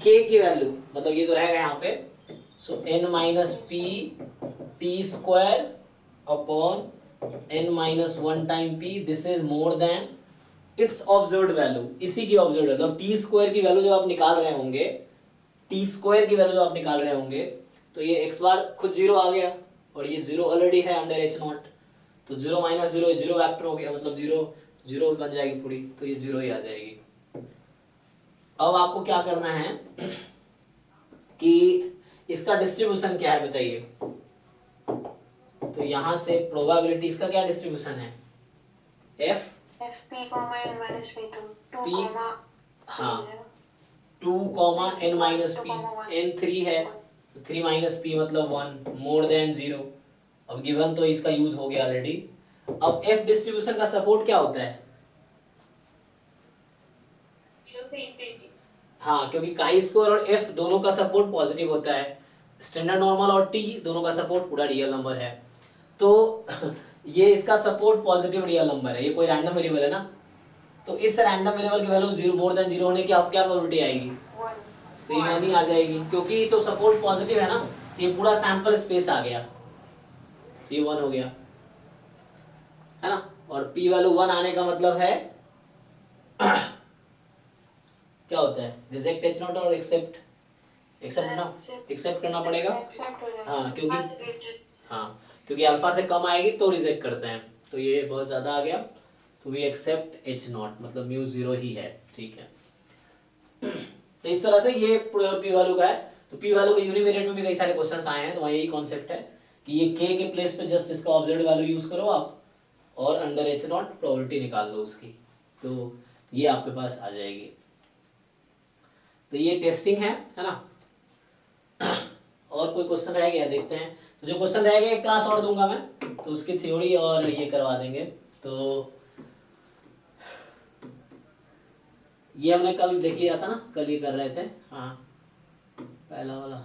k की वैल्यू, मतलब ये तो रहेगा यहाँ पे, सो n minus P T square upon n minus 1 time p, this is more than its observed value, इसी की ऑब्जर्व्ड वैल्यू, टी स्क्वायर की वैल्यू जो आप निकाल रहे होंगे, टी स्क्वायर की वैल्यू जो आप निकाल रहे होंगे, तो ये x बार खुद 0 आ गया और ये 0 ऑलरेडी है अंडर h नॉट, तो 0 माइनस 0 0 वेक्टर हो गया, मतलब 0 0 बन जाएगी पूरी, तो ये 0 ही आ जाएगी। अब आपको क्या करना है कि इसका डिस्ट्रीब्यूशन क्या है बताइए, तो यहां से प्रोबेबिलिटी इसका क्या डिस्ट्रीब्यूशन है, f fp n minus p2 2 p हाँ 2 n माइनस p, n 3 है, 3 माइनस p मतलब 1 मोर देन 0, अब गिवन तो इसका यूज हो गया ऑलरेडी। अब f डिस्ट्रीब्यूशन का सपोर्ट क्या होता है, 0 से इंफिनिटी, हाँ क्योंकि काई स्क्वायर और f दोनों का सपोर्ट पॉजिटिव होता है, स्टैंडर्ड नॉर्मल और t दोनों का सपोर्ट पूरा रियल नंबर है, तो ये इसका सपोर्ट पॉजिटिव रियल नंबर है, ये कोई रैंडम वेरिएबल है ना, तो इस रैंडम वेरिएबल की वैल्यू 0 मोर देन 0 होने की आप क्या प्रोबेबिलिटी आएगी, तो ये 1 ही आ जाएगी, क्योंकि तो सपोर्ट पॉजिटिव है ना, ये पूरा सैंपल स्पेस आ गया, ये 1 हो गया। और p वैल्यू 1 आने का मतलब है क्या होता है, रिजेक्ट एच नॉट और एक्सेप्ट एक्सेप्ट करना पड़ेगा। एक्सेप्ट हो जाएगा। हाँ क्योंकि Accepted. हाँ क्योंकि अल्फा से कम आएगी तो रिजेक्ट करते हैं, तो ये बहुत ज्यादा आ गया, तो वी एक्सेप्ट एच नॉट मतलब म्यू 0 ही है, ठीक है। तो इस तरह से ये पी वैल्यू का है। तो पी वैल्यू के यूनिवेरिएट में भी कई सारे क्वेश्चंस आए हैं, तो वहाँ यही कॉन्सेप्ट है कि ये के प्लेस पे जस्ट इसका ऑब्जर्व्ड वैल्यू यूज करो आप, और अंडर एच नॉट प्रोबेबिलिटी निकाल लो उसकी, तो ये आपके पास आ जाएगी। तो ये टेस्टिंग है ना। और कोई क्वेश्चन रह गया देखते हैं, तो जो क्वेश्चन रह गया एक क्लास और दूंगा मैं, तो उसकी थ्योरी और ये करवा देंगे। तो ये हमने कल देख लिया था ना, कल ये कर रहे थे, हाँ पहला वाला।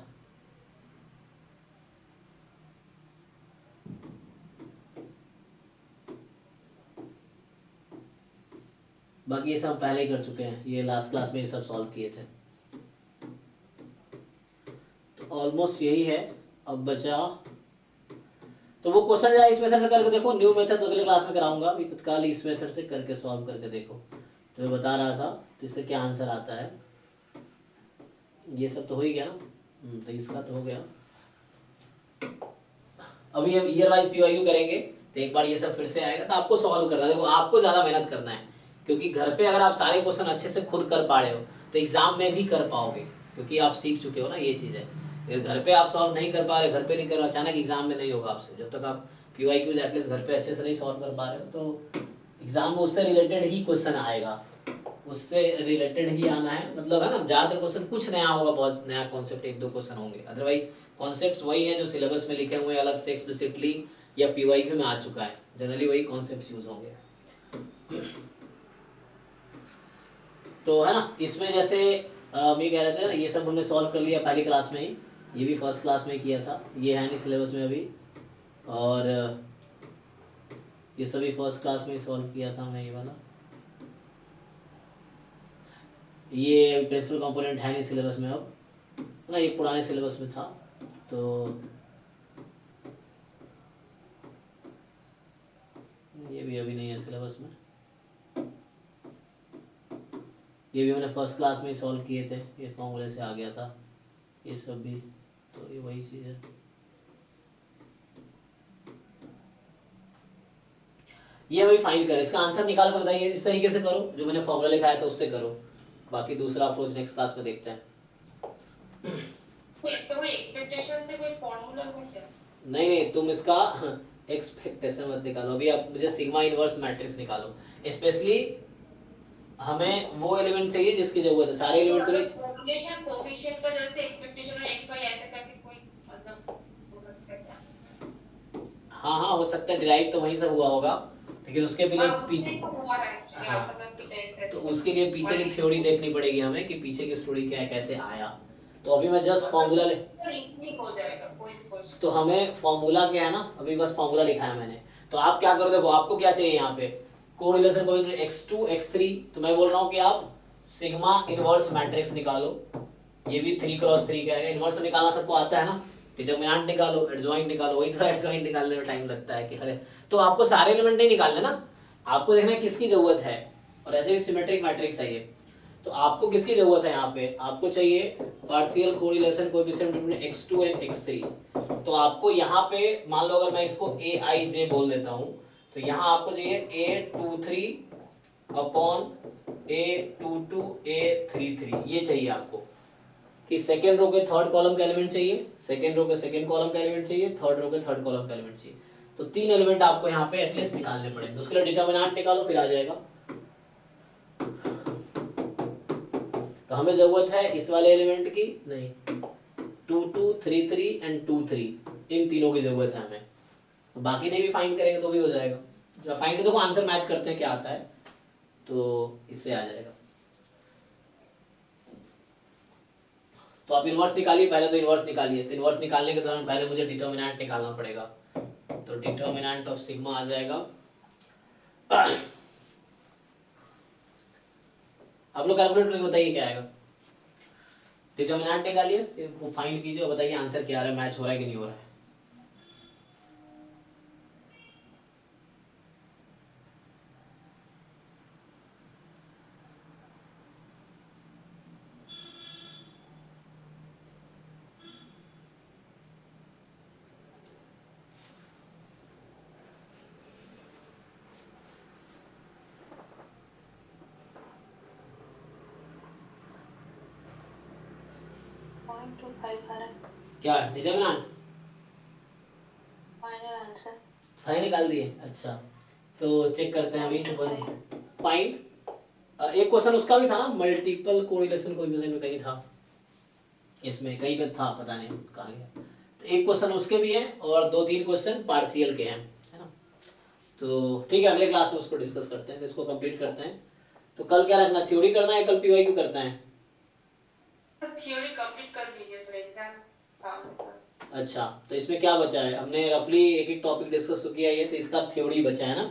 बाकी ये सब पहले ही कर चुके हैं, ये लास्ट क्लास में ये सब सॉल्व किए थे। तो ऑलमोस्ट यही है, अब बचा तो वो क्वेश्चन जरा इस मेथड से करके देखो, न्यू मेथड अगले क्लास में कराऊंगा, अभी तत्काल इस मेथड से करके सॉल्व करके देखो, तो मैं बता रहा था तो इससे क्या आंसर आता है। ये सब तो हो ही गया ना, तो इसका तो हो गया। अभी हम ईयर वाइज पीवाईक्यू करेंगे, तो एक बार ये सब फिर से आएगा, तो आपको सॉल्व करना है। देखो आपको ज्यादा मेहनत करना है, क्योंकि घर पे अगर आप सारे क्वेश्चन अच्छे से खुद कर पा रहे हो तो एग्जाम में भी कर पाओगे, क्योंकि आप सीख चुके हो ना, ये चीज है। अगर घर पे आप सॉल्व नहीं कर पा रहे, घर पे नहीं कर रहे, अचानक एग्जाम में नहीं होगा आपसे, जब तक आप पीवाईक्यूज एटलीस्ट घर पे अच्छे से नहीं सॉल्व कर पा रहे हो, तो एग्जाम में उससे रिलेटेड ही क्वेश्चन आएगा, उससे रिलेटेड ही आना है, मतलब है ना। ज्यादातर क्वेश्चन कुछ नया होगा, बहुत नया कॉन्सेप्ट एक दो क्वेश्चन होंगे, अदरवाइज कॉन्सेप्ट्स वही है जो सिलेबस में लिखे हुए हैं, अलग से एक्सप्लिसिटली या पीवाईक्यू में आ चुका है, जनरली वही कॉन्सेप्ट यूज होंगे। तो है ना, इसमें जैसे मैं कह रहे थे ना, ये सब हमने सॉल्व कर लिया पहली क्लास में ही, ये भी फर्स्ट क्लास में किया था, ये है नहीं सिलेबस में अभी, और ये सभी फर्स्ट क्लास में ही सॉल्व किया था हमने, ये वाला, ये प्रिंसिपल कंपोनेंट है नहीं सिलेबस में अब ना, ये पुराने सिलेबस में था, तो ये भी अभी नहीं है सिलेबस में, ये भी मैंने फर्स्ट क्लास में ही सॉल्व किए थे, ये फॉर्मूले से आ गया था, ये सब भी, तो ये वही चीज़ है। ये अभी फाइंड करें, इसका आंसर निकाल कर बताइए, इस तरीके से करो जो मैंने फॉर्मूला लिखाया था उससे करो, बाकी दूसरा अप्रोच नेक्स्ट क्लास में देखते हैं। इसका कोई एक्सपेक्टेशन से कोई फॉर्मूला हो क्या? नहीं तुम इसका एक्सपेक्टेशन मत निकालो, अभी आप मुझे सिग्मा इनवर्स मैट्रिक्स निकालो, स्पेशली हमें वो एलिमेंट चाहिए जिसकी जरूरत है, सारे एलिमेंट तो नहीं। पॉपुलेशन कोएफिशिएंट का जैसे एक्सपेक्टेशन है x y ऐसे करके कोई मतलब हो सकता है क्या? हाँ हो सकता है, डिराइव तो वहीं से हुआ होगा, लेकिन उसके लिए पीछे, हुआ है हाँ तो उसके लिए पीछे की थ्योरी देखनी पड़ेगी हमें, कि पीछे की स्टोरी क्या है, कैसे आया। तो अभी मैं जस्ट फॉर्मूला हो जाएगा कोई क्वेश्चन, तो हमें फॉर्मूला क्या है ना, अभी बस फॉर्मूला लिखा है मैंने, तो आप क्या करो, देखो आपको क्या चाहिए यहाँ पे, कोरिलेशन कोएफिशिएंट x2 x3, तो मैं बोल रहा हूँ कि आप सिग्मा इनवर्स मैट्रिक्स निकालो, ये भी 3x3 का है, इनवर्स निकालना सबको आता है ना, डिटरमिनेंट निकालो, एडजॉइंट निकालो, वही थोड़ा एडजॉइंट निकालने में टाइम लगता है कि अरे, तो आपको सारे एलिमेंट नहीं निकालने ना, आपको देखना है किसकी जरूरत है, और ऐसे भी सिमेट्रिक मैट्रिक्स है ये, तो आपको किसकी जरूरत है यहाँ पे, आपको चाहिए partial correlation coefficient between x2 and x3, तो आपको यहाँ पे मान लो अगर मैं इसको aij बोल देता हूँ, तो यहाँ आपको चाहिए a23 अपॉन a22 a33, ये चाहिए आपको, कि सेकेंड रो के थर्ड कॉलम का एलिमेंट चाहिए, सेकेंड रो के सेकेंड कॉलम का एलिमेंट चाहिए, थर्ड रो के थर्ड कॉलम का एलिमेंट चाहिए, तो 3 एलिमेंट आपको यहाँ पे एटलीस्ट निकालने पड़ेंगे, उसके लिए डिटरमिनेंट निकालो फिर आ जाएगा। तो हमें जरूरत है इस वाले एलिमेंट की नहीं, 2 2 3 3 एंड 2 3, इन तीनों की जरूरत है हमें, तो बाकी नहीं भी फाइंड करेंगे तो भी हो जाएगा, जब फाइंड देखो आंसर मैच करते हैं क्या आता है, तो इससे आ जाएगा। तो आप इनवर्स निकालिए, पहले तो इनवर्स निकालिए, तो इनवर्स निकालने के दौरान पहले मुझे डिटरमिनेंट निकालना पड़ेगा, तो डिटरमिनेंट ऑफ सिग्मा आ जाएगा, आप लोग कैलकुलेट करके बताइए क्या आएगा, डिटरमिनेंट निकालिए, फिर वो फाइंड कीजिए और बताइए आंसर क्या आ रहा है, मैच हो रहा है कि नहीं हो रहा है। 125 आ रहा है क्या डिटरमिनेंट फाइनल आंसर। फाइव निकाल दिए? अच्छा, तो चेक करते हैं अभी। फाइंड एक क्वेश्चन उसका भी था ना, मल्टीपल कोरिलेशन कोएफिशिएंट में कहीं था, इसमें कहीं पे था, पता नहीं कहाँ गया। तो एक क्वेश्चन उसके भी है और 2-3 क्वेश्चन पार्शियल के हैं, है ना। तो ठीक है, अगले क्लास में उसको डिस्कस करते हैं, तो इसको कंप्लीट करते हैं। तो कल क्या रखना, थ्योरी करना है, कल पीवाईक्यू करना है? थ्योरी कंप्लीट कर दीजिए सर, एग्जाम काम होता है। अच्छा, तो इसमें क्या बचा है? हमने रफली एक एक टॉपिक डिस्कस तो किया ही है, तो इसका थ्योरी बचा है ना,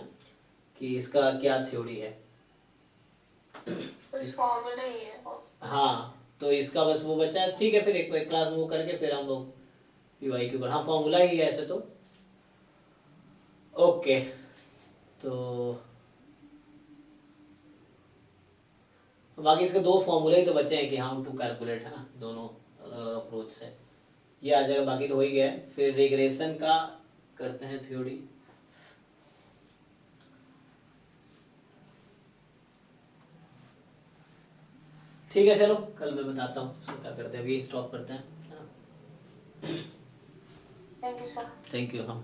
कि इसका क्या थ्योरी है। बस फॉर्मूला ही है। हाँ, तो इसका बस वो बचा है। ठीक है, फिर एक क्लास वो करके फिर हम लोग पीवाईक्यू पर, हाँ फॉर्मूला ही है ऐसे तो। ओके, तो बाकी इसके 2 फॉर्मूले ही तो बचे हैं कि हाउ टू कैलकुलेट, है ना, दोनों अप्रोच से ये आ जाएगा, बाकी तो हो ही गया है। फिर रिग्रेशन का करते हैं थ्योरी। ठीक है, चलो कल मैं बताता हूँ क्या करते हैं, अभी स्टॉप करते हैं, है ना। Thank you sir. Thank you. हाँ।